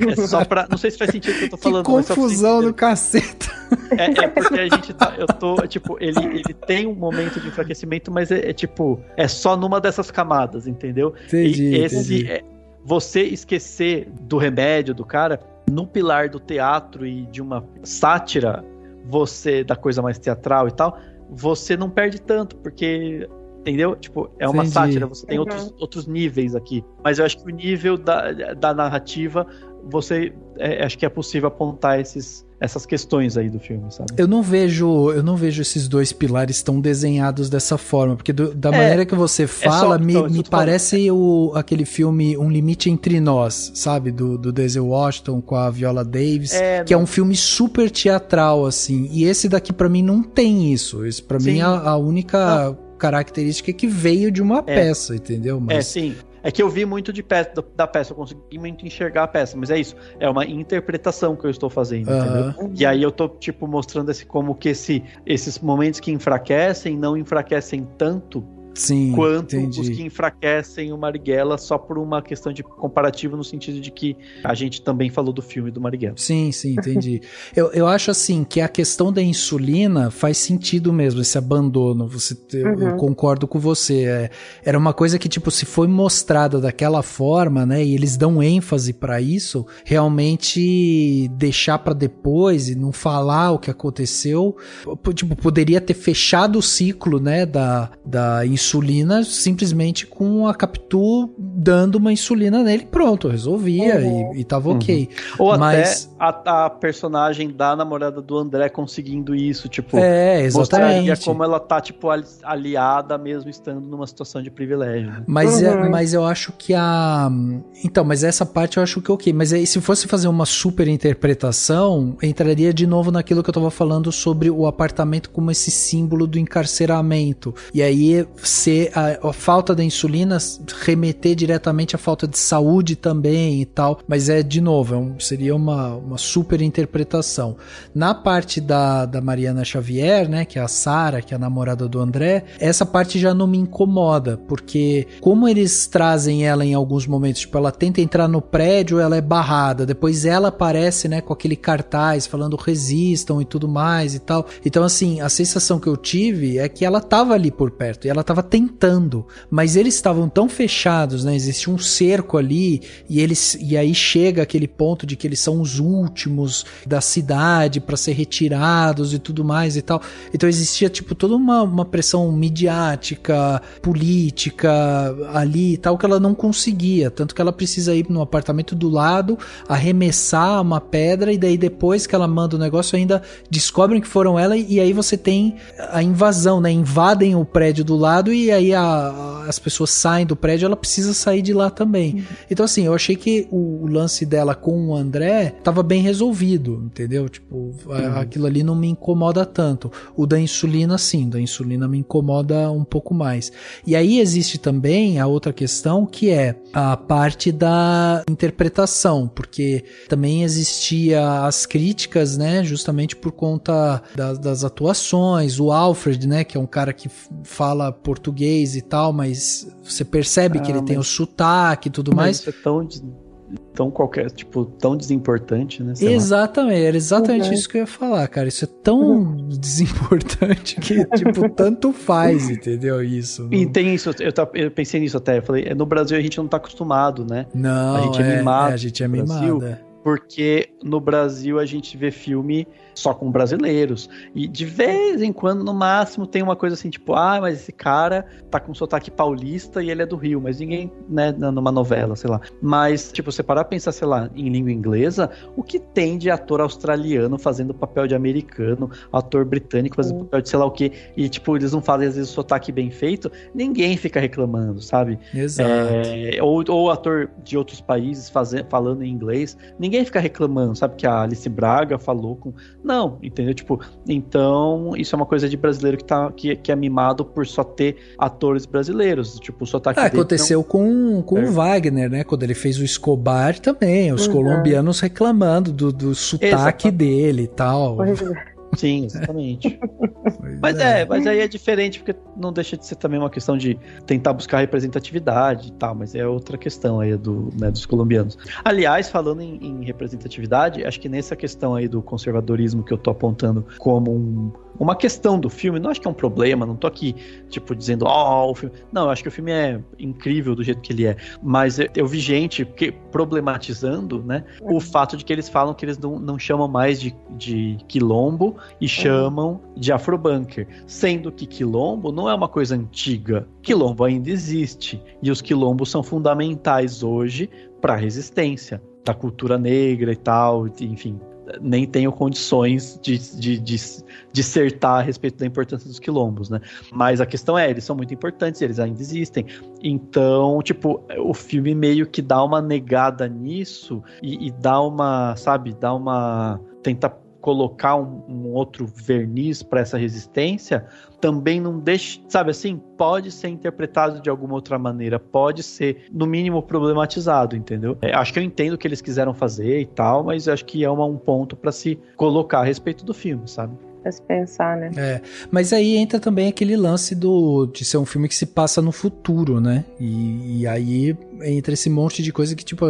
é só pra... Não sei se faz sentido o que eu tô falando. Que confusão do caceta. É porque a gente tá... Eu tô, tipo, ele tem um momento de enfraquecimento, mas tipo, é só numa dessas camadas, entendeu? Entendi. Você esquecer do remédio do cara, no pilar do teatro e de uma sátira, da coisa mais teatral e tal, você não perde tanto, porque... Entendeu? Tipo, é uma sátira, você tem outros níveis aqui. Mas eu acho que o nível da narrativa, acho que é possível apontar essas questões aí do filme, sabe? Eu não vejo esses dois pilares tão desenhados dessa forma, porque da maneira que você fala, me parece aquele filme Um Limite Entre Nós, sabe? Do Denzel Washington com a Viola Davis, que é um filme super teatral, assim. E esse daqui, pra mim, não tem isso. Esse, pra mim, é a única... característica que veio de uma peça, entendeu? Mas... sim. É que eu vi muito da peça, eu consegui muito enxergar a peça, mas é isso. É uma interpretação que eu estou fazendo, entendeu? E aí eu tô, tipo, mostrando como que esses momentos que enfraquecem, não enfraquecem tanto quanto os que enfraquecem o Marighella, só por uma questão de comparativo, no sentido de que a gente também falou do filme do Marighella. Sim, entendi. eu acho assim que a questão da insulina faz sentido mesmo, esse abandono. Eu concordo com você. Era uma coisa que, tipo, se foi mostrada daquela forma, né, e eles dão ênfase pra isso, realmente deixar pra depois e não falar o que aconteceu, tipo, poderia ter fechado o ciclo, né, da insulina insulina simplesmente com a Capitu dando uma insulina nele, pronto, resolvia e tava ok. Ou mas até a personagem da namorada do André conseguindo isso, tipo, exatamente. Mostraria como ela tá, tipo, aliada mesmo estando numa situação de privilégio. Né? Mas eu acho que então, mas essa parte eu acho que ok, mas aí se fosse fazer uma super interpretação, entraria de novo naquilo que eu tava falando sobre o apartamento como esse símbolo do encarceramento, e aí ser a falta da insulina remeter diretamente à falta de saúde também e tal, mas de novo, seria uma super interpretação. Na parte da Mariana Xavier, né, que é a Sarah, que é a namorada do André, essa parte já não me incomoda, porque como eles trazem ela em alguns momentos, tipo, ela tenta entrar no prédio, ela é barrada, depois ela aparece, né, com aquele cartaz falando resistam e tudo mais e tal. Então, assim, a sensação que eu tive é que ela tava ali por perto, e ela tava tentando, mas eles estavam tão fechados, né, existia um cerco ali, e aí chega aquele ponto de que eles são os últimos da cidade para ser retirados e tudo mais e tal. Então existia, tipo, toda uma pressão midiática, política ali e tal, que ela não conseguia, tanto que ela precisa ir no apartamento do lado, arremessar uma pedra, e daí depois que ela manda o negócio ainda descobrem que foram ela, e aí você tem a invasão, né, invadem o prédio do lado, e aí as pessoas saem do prédio, ela precisa sair de lá também. Então assim, eu achei que o lance dela com o André tava bem resolvido, entendeu? Tipo, aquilo ali não me incomoda tanto. O da insulina, sim, da insulina me incomoda um pouco mais. E aí existe também a outra questão, que é a parte da interpretação, porque também existia as críticas, né, justamente por conta das atuações. O Alfred, né, que é um cara que fala português e tal, mas você percebe que ele tem o sotaque e tudo mais. Isso é tão qualquer, tipo, tão desimportante, né? Exatamente, era exatamente isso que eu ia falar, cara. Isso é tão desimportante que, tipo, tanto faz, entendeu? Isso. E tem isso, eu pensei nisso até, eu falei, no Brasil a gente não tá acostumado, né? Não, a gente é mimado. A gente é mimado. Porque no Brasil a gente vê filme só com brasileiros. E de vez em quando, no máximo, tem uma coisa assim, tipo, mas esse cara tá com sotaque paulista e ele é do Rio, mas ninguém, né, numa novela, sei lá. Mas, tipo, você parar pra pensar, sei lá, em língua inglesa, o que tem de ator australiano fazendo papel de americano, ator britânico fazendo papel de sei lá o quê, e, tipo, eles não fazem, às vezes, o sotaque bem feito, ninguém fica reclamando, sabe? Exato. Ou ator de outros países falando em inglês, ninguém fica reclamando, sabe? Que a Alice Braga falou com... Não, entendeu? Tipo, então, isso é uma coisa de brasileiro que é mimado por só ter atores brasileiros. Tipo, o sotaque dele aconteceu com o Wagner, né? Quando ele fez o Escobar também, os colombianos reclamando do sotaque dele e tal. Sim, exatamente. Mas aí é diferente, porque não deixa de ser também uma questão de tentar buscar representatividade e tal, mas é outra questão aí dos colombianos. Aliás, falando em representatividade, acho que nessa questão aí do conservadorismo que eu tô apontando como uma questão do filme, não acho que é um problema, não tô aqui, tipo, dizendo, o filme... Não, eu acho que o filme é incrível do jeito que ele é, mas eu vi gente problematizando, né, o fato de que eles falam que eles não chamam mais de quilombo e chamam de afrobunker, sendo que quilombo não é uma coisa antiga, quilombo ainda existe, e os quilombos são fundamentais hoje para a resistência da cultura negra e tal, enfim... nem tenho condições de dissertar a respeito da importância dos quilombos, né? Mas a questão eles são muito importantes, eles ainda existem. Então, tipo, o filme meio que dá uma negada nisso e dá uma, sabe, tenta colocar um outro verniz para essa resistência, também não deixa, sabe assim, pode ser interpretado de alguma outra maneira, pode ser, no mínimo, problematizado, entendeu? Acho que eu entendo o que eles quiseram fazer e tal, mas acho que é um ponto para se colocar a respeito do filme, sabe? Pra se pensar, né? Mas aí entra também aquele lance de ser um filme que se passa no futuro, né? E aí entra esse monte de coisa que, tipo,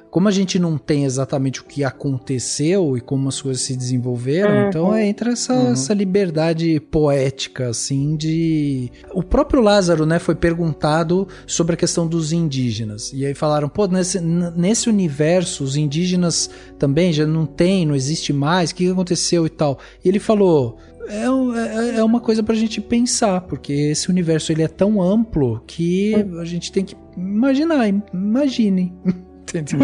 como a gente não tem exatamente o que aconteceu e como as coisas se desenvolveram, então entra essa liberdade poética, assim, de... O próprio Lázaro, né, foi perguntado sobre a questão dos indígenas. E aí falaram, pô, nesse universo, os indígenas também já não existe mais, o que aconteceu e tal? E ele falou, é uma coisa pra gente pensar, porque esse universo ele é tão amplo que a gente tem que imaginem. Entendeu?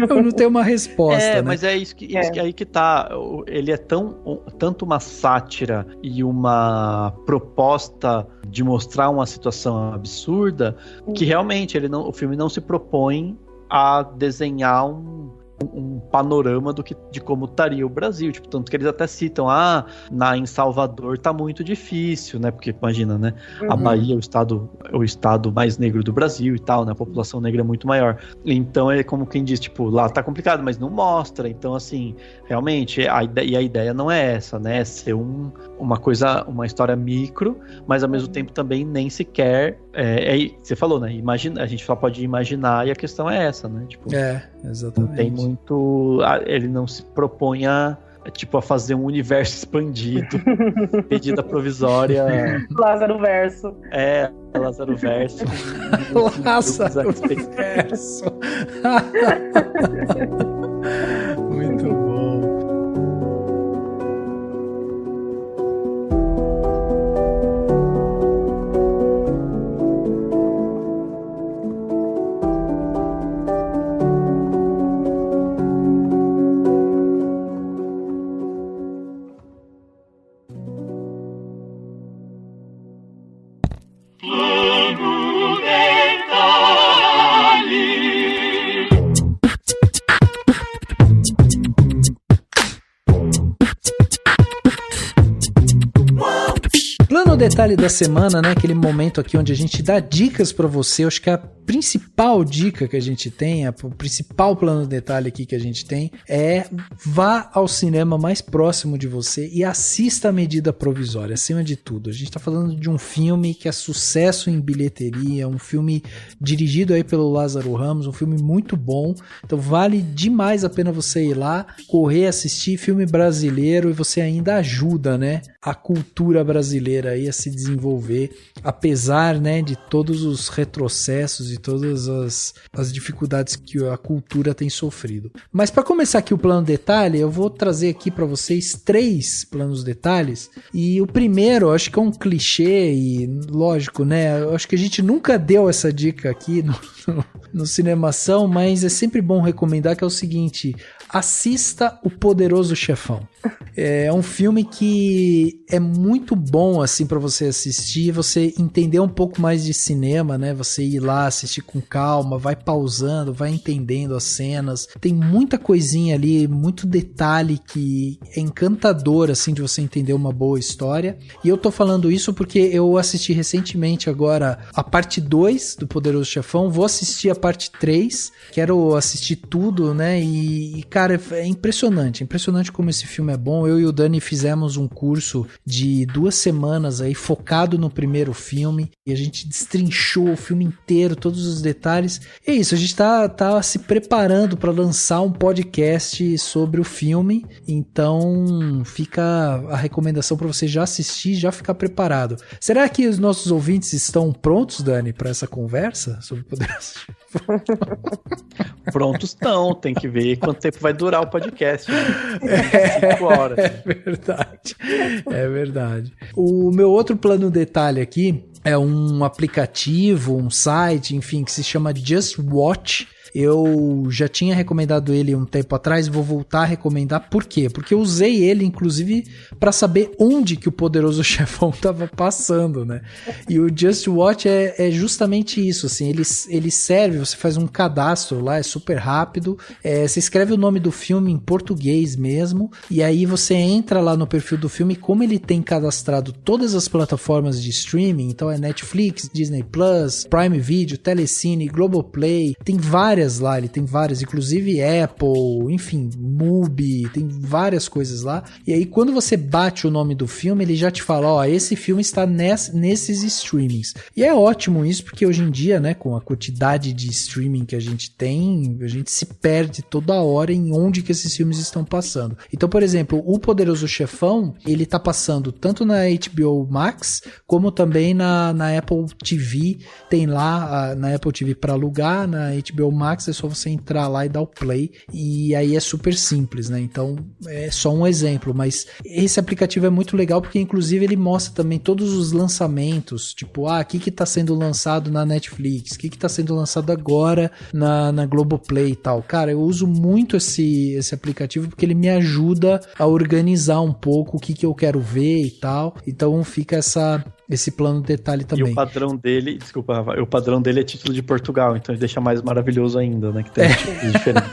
Eu não tenho uma resposta, né? Mas é isso que aí que tá. Ele é tanto uma sátira e uma proposta de mostrar uma situação absurda que realmente o filme não se propõe a desenhar um panorama de como estaria o Brasil, tipo, tanto que eles até citam, em Salvador tá muito difícil, né, porque imagina, né, a Bahia é o estado mais negro do Brasil e tal, né, a população negra é muito maior, então é como quem diz, tipo, lá tá complicado, mas não mostra, então assim, realmente, a ideia não é essa, né, é ser uma história micro, mas ao mesmo tempo também nem sequer, você falou, né, a gente só pode imaginar e a questão é essa, né, tipo, exatamente. Não tem muito, ele não se propõe a fazer um universo expandido, medida provisória. Lázaro Verso. Lázaro Verso. Lázaro Verso. Muito bom. Detalhe da semana, né? Aquele momento aqui onde a gente dá dicas pra você. Eu acho que a principal dica que a gente tem, o principal plano de detalhe aqui que a gente tem é: vá ao cinema mais próximo de você e assista a Medida Provisória, acima de tudo. A gente tá falando de um filme que é sucesso em bilheteria, um filme dirigido aí pelo Lázaro Ramos, um filme muito bom. Então vale demais a pena você ir lá, correr, assistir filme brasileiro, e você ainda ajuda, né, a cultura brasileira aí a se desenvolver, apesar, né, de todos os retrocessos e todas as dificuldades que a cultura tem sofrido. Mas para começar aqui o plano detalhe, eu vou trazer aqui para vocês 3 planos detalhes, e o primeiro, eu acho que é um clichê e lógico, né, eu acho que a gente nunca deu essa dica aqui no Cinemação, mas é sempre bom recomendar, que é o seguinte: assista O Poderoso Chefão. É um filme que é muito bom assim para você assistir, você entender um pouco mais de cinema, né? Você ir lá assistir com calma, vai pausando, vai entendendo as cenas. Tem muita coisinha ali, muito detalhe que é encantador assim de você entender uma boa história. E eu tô falando isso porque eu assisti recentemente agora a parte 2 do Poderoso Chefão, vou assistir a parte 3, quero assistir tudo, né? E cara, é impressionante como esse filme é bom. Eu e o Dani fizemos um curso de 2 semanas aí focado no primeiro filme, e a gente destrinchou o filme inteiro, todos os detalhes. É isso, a gente tá se preparando para lançar um podcast sobre o filme, então fica a recomendação para você já assistir, já ficar preparado. Será que os nossos ouvintes estão prontos, Dani, para essa conversa sobre o Poderoso Chefão? Prontos estão, tem que ver quanto tempo vai durar o podcast. 5 horas. É verdade. O meu outro plano detalhe aqui é um aplicativo, um site, enfim, que se chama Just Watch. Eu já tinha recomendado ele um tempo atrás, vou voltar a recomendar. Por quê? Porque eu usei ele, inclusive, para saber onde que o Poderoso Chefão estava passando, né? E o Just Watch é justamente isso, assim, ele serve, você faz um cadastro lá, é super rápido, você escreve o nome do filme em português mesmo, e aí você entra lá no perfil do filme, como ele tem cadastrado todas as plataformas de streaming, então é Netflix, Disney Plus, Prime Video, Telecine, Globoplay, tem várias lá, ele tem várias, inclusive Apple, enfim, Mubi, tem várias coisas lá. E aí quando você bate o nome do filme, ele já te fala, ó, esse filme está nesses streamings. E é ótimo isso, porque hoje em dia, né, com a quantidade de streaming que a gente tem, a gente se perde toda hora em onde que esses filmes estão passando. Então, por exemplo, O Poderoso Chefão, ele tá passando tanto na HBO Max, como também na na Apple TV, tem lá na Apple TV para alugar, na HBO Max é só você entrar lá e dar o play, e aí é super simples, né? Então é só um exemplo, mas esse aplicativo é muito legal porque inclusive ele mostra também todos os lançamentos, tipo, o que tá sendo lançado na Netflix, o que tá sendo lançado agora na Globoplay e tal. Cara, eu uso muito esse aplicativo porque ele me ajuda a organizar um pouco o que eu quero ver e tal, então fica esse plano detalhe também. E o padrão dele, desculpa, Rafa, o padrão dele é título de Portugal, então ele deixa mais maravilhoso ainda, né? Que tem títulos diferentes.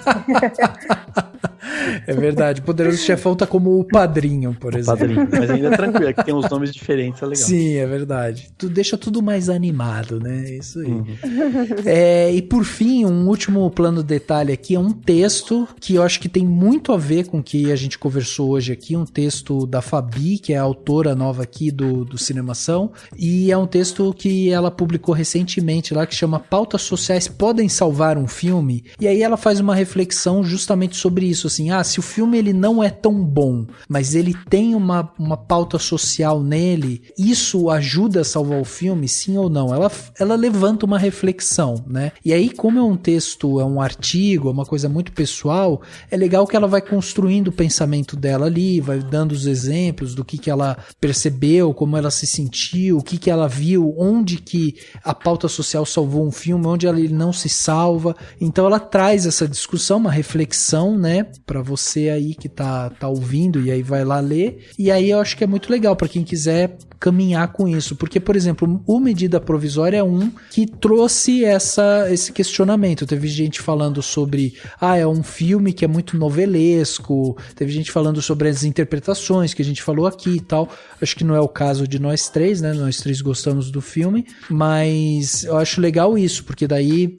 É verdade, Poderoso Chefão tá como o Padrinho, por exemplo. Padrinho, mas ainda é tranquilo, é que tem uns nomes diferentes, é legal. Sim, é verdade. Deixa tudo mais animado, né? Isso aí. E por fim, um último plano detalhe aqui é um texto que eu acho que tem muito a ver com o que a gente conversou hoje aqui, um texto da Fabi, que é a autora nova aqui do Cinemação, e é um texto que ela publicou recentemente lá, que chama Pautas Sociais Podem Salvar um Filme? E aí ela faz uma reflexão justamente sobre isso, assim, se o filme ele não é tão bom, mas ele tem uma pauta social nele, isso ajuda a salvar o filme, sim ou não? Ela levanta uma reflexão, né? E aí, como é um texto, é um artigo, é uma coisa muito pessoal, é legal que ela vai construindo o pensamento dela ali, vai dando os exemplos do que ela percebeu, como ela se sentiu, o que ela viu, onde que a pauta social salvou um filme, onde ele não se salva. Então ela traz essa discussão, uma reflexão, né, para você aí que tá ouvindo e aí vai lá ler. E aí eu acho que é muito legal para quem quiser caminhar com isso, porque, por exemplo, o Medida Provisória é um que trouxe esse questionamento. Teve gente falando sobre, é um filme que é muito novelesco, teve gente falando sobre as interpretações que a gente falou aqui e tal. Acho que não é o caso de nós três, né? Nós três gostamos do filme, mas eu acho legal isso, porque daí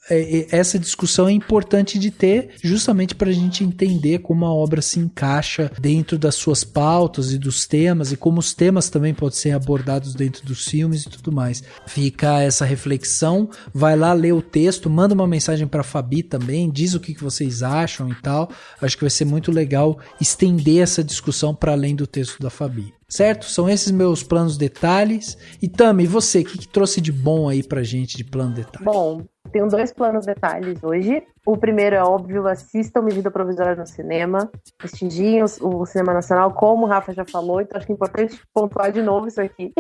essa discussão é importante de ter justamente pra gente entender como a obra se encaixa dentro das suas pautas e dos temas, e como os temas também podem ser abordados dentro dos filmes e tudo mais. Fica essa reflexão, vai lá ler o texto, manda uma mensagem pra Fabi também, diz o que vocês acham e tal. Acho que vai ser muito legal estender essa discussão para além do texto da Fabi. Certo? São esses meus planos detalhes. E Tami, você, o que trouxe de bom aí pra gente de plano detalhe? Bom, tenho 2 planos detalhes hoje. O primeiro é óbvio, assistam Medida Provisória no cinema, prestigiem o cinema nacional, como o Rafa já falou, então acho que é importante pontuar de novo isso aqui.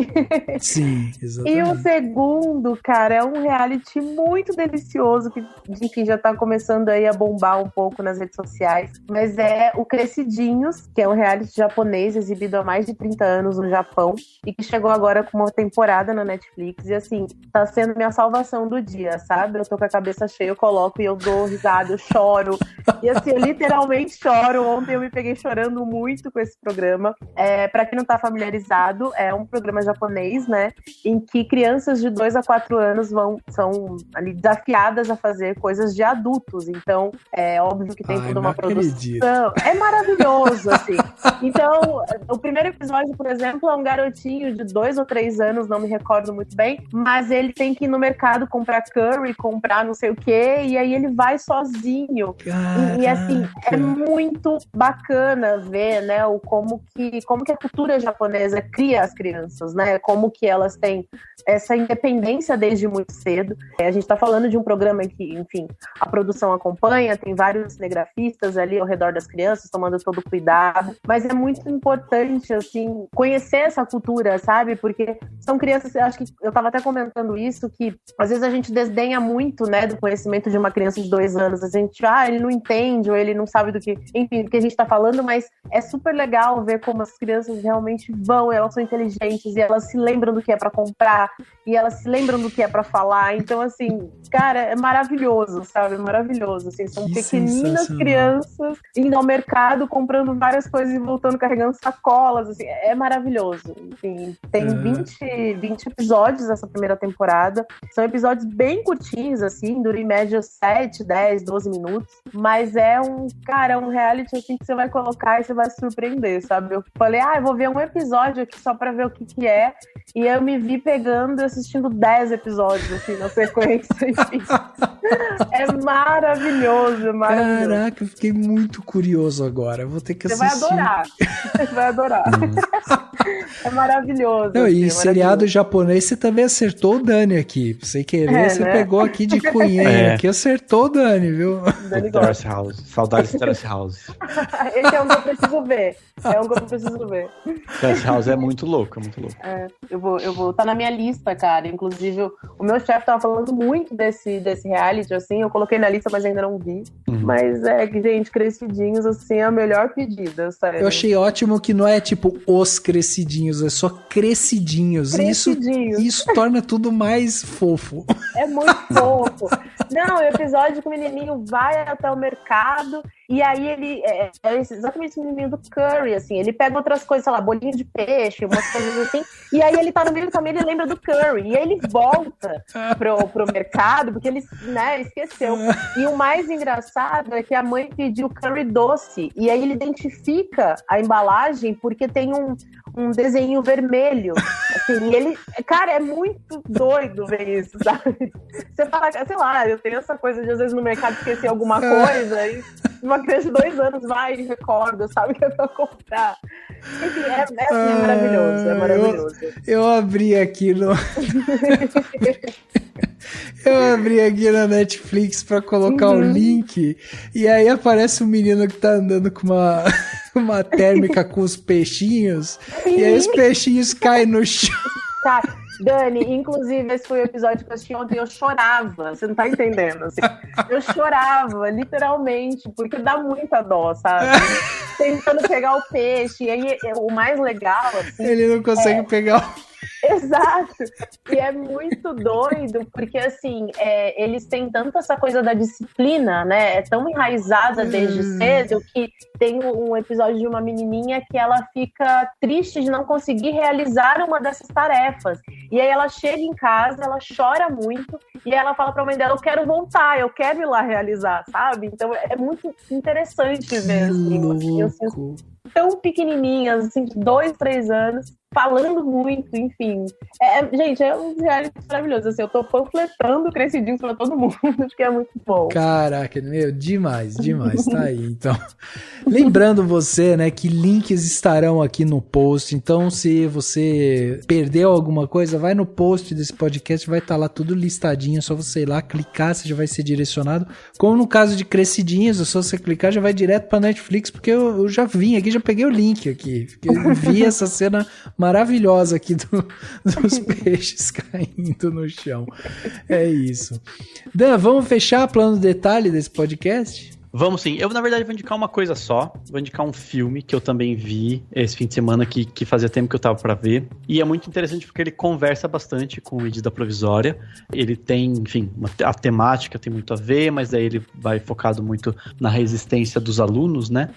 Sim, exatamente. E o segundo, cara, é um reality muito delicioso, que, enfim, já tá começando aí a bombar um pouco nas redes sociais, mas é o Crescidinhos, que é um reality japonês exibido há mais de 30 anos no Japão, e que chegou agora com uma temporada na Netflix, e assim, tá sendo minha salvação do dia, sabe? Eu tô com a cabeça cheia, eu coloco e eu dou risada, eu choro. E assim, eu literalmente choro. Ontem eu me peguei chorando muito com esse programa. Pra quem não tá familiarizado, é um programa japonês, né? Em que crianças de 2 a 4 anos são ali desafiadas a fazer coisas de adultos. Então, é óbvio que tem toda uma produção. É maravilhoso, assim. Então, o primeiro episódio, por exemplo, é um garotinho de 2 ou 3 anos, não me recordo muito bem, mas ele tem que ir no mercado comprar curry, comprar não sei o quê, e aí ele vai sozinho. E assim, é muito bacana ver, né, como que a cultura japonesa cria as crianças, né? Como que elas têm essa independência desde muito cedo. A gente tá falando de um programa que, enfim, a produção acompanha, tem vários cinegrafistas ali ao redor das crianças, tomando todo o cuidado, mas é muito importante, assim, conhecer essa cultura, sabe? Porque são crianças, acho que eu tava até comentando isso, que às vezes a gente desdenha muito, né, do conhecimento de uma criança de 2 anos, a gente, ele não entende, ou ele não sabe do que, enfim, do que a gente tá falando, mas é super legal ver como as crianças realmente elas são inteligentes, e elas se lembram do que é pra comprar, e elas se lembram do que é pra falar, então assim, cara, é maravilhoso, sabe, maravilhoso, assim, são pequeninas crianças indo ao mercado, comprando várias coisas e voltando carregando sacolas, assim, é maravilhoso, enfim, tem 20 episódios essa primeira temporada, são episódios bem curtinhos, assim, duram em média 7, 10, 12 minutos, mas é um reality, assim, que você vai colocar e você vai se surpreender, sabe? Eu falei, eu vou ver um episódio aqui só pra ver o que é, e eu me vi pegando e assistindo 10 episódios, assim, na sequência, enfim. É maravilhoso, maravilhoso. Caraca, eu fiquei muito curioso agora, eu vou ter que assistir. Você vai adorar. É maravilhoso. Não, assim, e seriado japonês, você também acertou o Dani aqui. Sem querer, você pegou aqui de cunhinha, aqui acertou o Dani, viu? Dani Terrace House. Saudades de Terrace House. Esse é um que eu preciso ver. Terrace House é muito louco, é muito louco. Eu vou tá na minha lista, cara. Inclusive, o meu chefe tava falando muito desse reality, assim. Eu coloquei na lista, mas ainda não vi. Mas gente, Crescidinhos, assim, é a melhor pedida, sério. Eu achei ótimo que não é tipo os Crescidinhos, é só Crescidinhos. Isso torna tudo mais fofo. É muito fofo. Não, o episódio que o menininho vai até o mercado e aí ele é exatamente esse menininho do curry, assim, ele pega outras coisas, sei lá, bolinho de peixe, umas coisas assim, e aí ele tá no meio do caminho e lembra do curry, e aí ele volta pro mercado, porque ele, né, esqueceu. E o mais engraçado é que a mãe pediu curry doce, e aí ele identifica a embalagem porque tem um desenho vermelho, assim, e ele, cara, é muito doido ver isso, sabe? Você fala, sei lá, eu tenho essa coisa de às vezes no mercado esquecer alguma coisa, e uma criança de 2 anos vai e recorda, sabe que é pra comprar. Enfim, é maravilhoso, é maravilhoso. Eu abri aqui no... Eu abri aqui na Netflix pra colocar o link, e aí aparece um menino que tá andando com uma térmica com os peixinhos, e aí os peixinhos caem no chão. Tá. Dani, inclusive, esse foi o episódio que eu assisti ontem, eu chorava, você não tá entendendo, assim. Eu chorava, literalmente, porque dá muita dó, sabe? Tentando pegar o peixe, e aí o mais legal, assim... Ele não consegue pegar o... Exato, e é muito doido, porque assim, eles têm tanto essa coisa da disciplina, né, é tão enraizada desde cedo, que tem um episódio de uma menininha que ela fica triste de não conseguir realizar uma dessas tarefas, e aí ela chega em casa, ela chora muito, e aí ela fala pra mãe dela, eu quero voltar, eu quero ir lá realizar, sabe? Então é muito interessante ver, assim, tão pequenininhas, assim, de 2, 3 anos, falando muito, enfim. Gente, é um reality maravilhoso, assim, eu tô panfletando Crescidinhos pra todo mundo, acho que é muito bom. Caraca, meu, demais, tá aí, então. Lembrando você, né, que links estarão aqui no post, então se você perdeu alguma coisa, vai no post desse podcast, vai estar lá tudo listadinho, é só você ir lá, clicar, você já vai ser direcionado, como no caso de Crescidinhos, é só você clicar, já vai direto pra Netflix, porque eu já vim aqui, já peguei o link aqui, eu vi essa cena maravilhosa aqui dos peixes caindo no chão. É isso. Dan, vamos fechar plano de detalhe desse podcast? Vamos sim. Eu, na verdade, vou indicar uma coisa só. Vou indicar um filme que eu também vi esse fim de semana, que fazia tempo que eu tava pra ver. E é muito interessante porque ele conversa bastante com Medida Provisória. Ele tem, enfim, a temática tem muito a ver, mas daí ele vai focado muito na resistência dos alunos, né?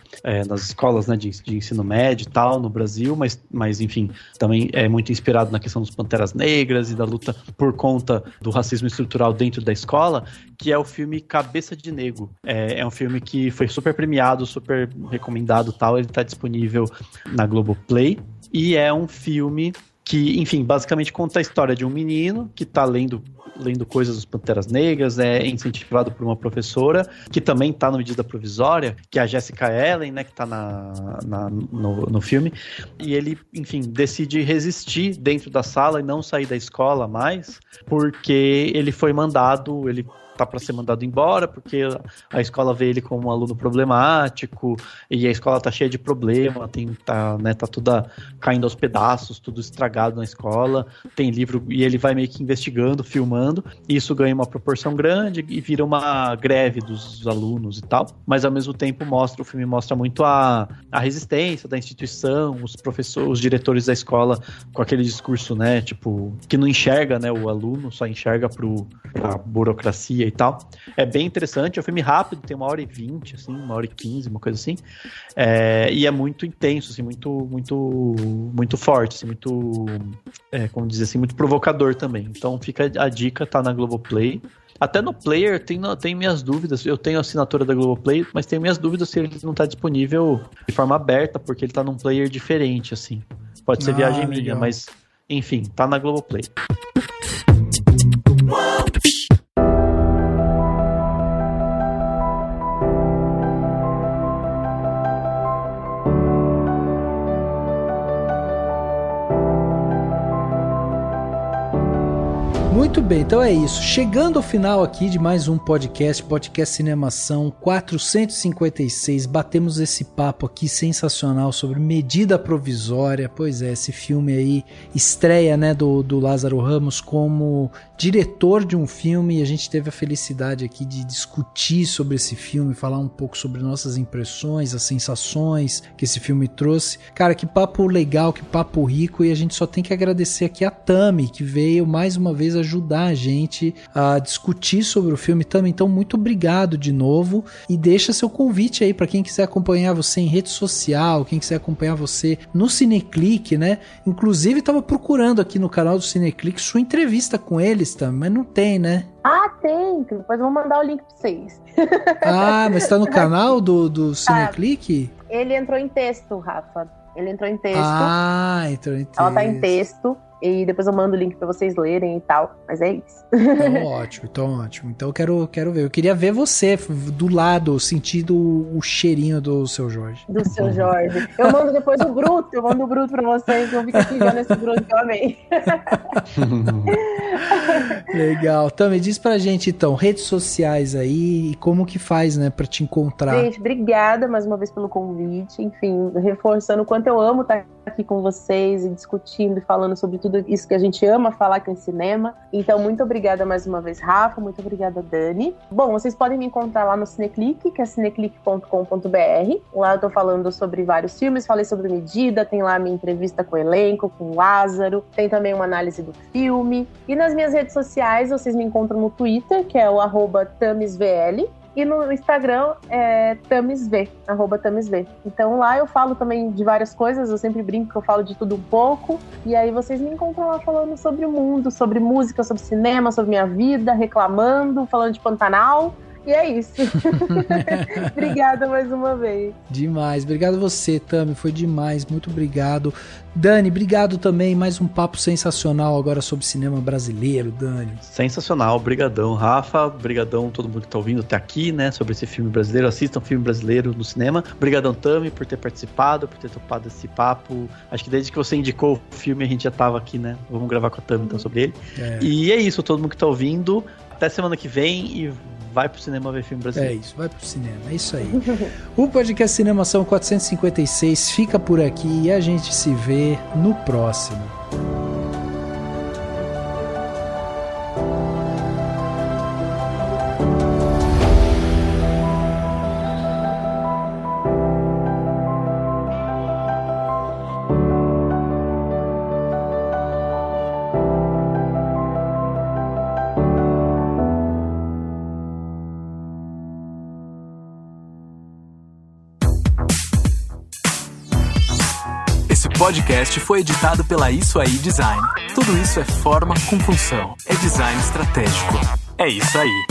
Nas escolas, né, de ensino médio e tal, no Brasil, mas enfim, também é muito inspirado na questão dos Panteras Negras e da luta por conta do racismo estrutural dentro da escola, que é o filme Cabeça de Negro. É um filme que foi super premiado, super recomendado e tal, ele tá disponível na Globoplay, e é um filme que, enfim, basicamente conta a história de um menino que tá lendo coisas dos Panteras Negras, é incentivado por uma professora, que também tá na medida provisória, que é a Jessica Ellen, né, que tá no filme, e ele, enfim, decide resistir dentro da sala e não sair da escola mais, porque ele foi mandado, ele tá para ser mandado embora, porque a escola vê ele como um aluno problemático, e a escola tá cheia de problema, tá toda caindo aos pedaços, tudo estragado na escola, tem livro, e ele vai meio que investigando, filmando, e isso ganha uma proporção grande, e vira uma greve dos alunos e tal, mas ao mesmo tempo o filme mostra muito a resistência da instituição, os professores, os diretores da escola, com aquele discurso, né, tipo, que não enxerga, né, o aluno, só enxerga pra burocracia e tal. É bem interessante, é um filme rápido, tem 1h20, assim, 1h15, uma coisa assim, e é muito intenso, assim, muito forte, assim, muito, como dizer assim, muito provocador também. Então fica a dica, tá na Globoplay. Até no Player tem minhas dúvidas, eu tenho a assinatura da Globoplay, mas tenho minhas dúvidas se ele não tá disponível de forma aberta, porque ele tá num player diferente, assim. Pode ser viagem minha, mas enfim, tá na Globoplay. Muito bem, então é isso. Chegando ao final aqui de mais um podcast Cinemação 456, batemos esse papo aqui sensacional sobre Medida Provisória. Pois é, esse filme aí, estreia, né, do Lázaro Ramos como diretor de um filme, e a gente teve a felicidade aqui de discutir sobre esse filme, falar um pouco sobre nossas impressões, as sensações que esse filme trouxe. Cara, que papo legal, que papo rico, e a gente só tem que agradecer aqui a Tami, que veio mais uma vez ajudar a gente a discutir sobre o filme. Tami, então muito obrigado de novo, e deixa seu convite aí para quem quiser acompanhar você em rede social, quem quiser acompanhar você no Cineclick, né? Inclusive tava procurando aqui no canal do Cineclick sua entrevista com eles, Tami, mas não tem, né? Ah, tem! Depois eu vou mandar o link pra vocês. Ah, mas tá no canal do Cineclick? Ele entrou em texto, Rafa. Ele entrou em texto. Ah, entrou em texto. Ela tá em texto. E depois eu mando o link pra vocês lerem e tal. Mas é isso. Então ótimo. Então eu quero ver. Eu queria ver você do lado, sentindo o cheirinho do seu Jorge. Do seu Jorge. Eu mando depois o Bruto. Eu mando o Bruto pra vocês. Eu fico aqui vendo esse Bruto que eu amei. Legal. Então, me diz pra gente, então, redes sociais aí e como que faz, né, pra te encontrar. Gente, obrigada mais uma vez pelo convite. Enfim, reforçando o quanto eu amo estar aqui com vocês e discutindo e falando sobre tudo isso que a gente ama falar aqui em cinema. Então, muito obrigada mais uma vez, Rafa. Muito obrigada, Dani. Bom, vocês podem me encontrar lá no Cineclick, que é cineclick.com.br. Lá eu tô falando sobre vários filmes, falei sobre Medida, tem lá a minha entrevista com o elenco, com o Lázaro, tem também uma análise do filme. E nas minhas redes sociais, vocês me encontram no Twitter, que é o @TamisVL. E no Instagram é TamisV, @TamisV. Então lá eu falo também de várias coisas, eu sempre brinco que eu falo de tudo um pouco. E aí vocês me encontram lá falando sobre o mundo, sobre música, sobre cinema, sobre minha vida, reclamando, falando de Pantanal. E é isso. Obrigada mais uma vez. Demais. Obrigado a você, Tami. Foi demais. Muito obrigado. Dani, obrigado também. Mais um papo sensacional agora sobre cinema brasileiro, Dani. Sensacional. Brigadão, Rafa. Brigadão todo mundo que tá ouvindo até aqui, né? Sobre esse filme brasileiro. Assistam filme brasileiro no cinema. Brigadão, Tami, por ter participado, por ter topado esse papo. Acho que desde que você indicou o filme, a gente já tava aqui, né? Vamos gravar com a Tami, então, sobre ele. E é isso. Todo mundo que tá ouvindo. Até semana que vem e vai pro cinema ver filme brasileiro. É isso, vai pro cinema, é isso aí. O podcast Cinemação 456 fica por aqui e a gente se vê no próximo. Podcast foi editado pela Isso Aí Design. Tudo isso é forma com função. É design estratégico. É isso aí.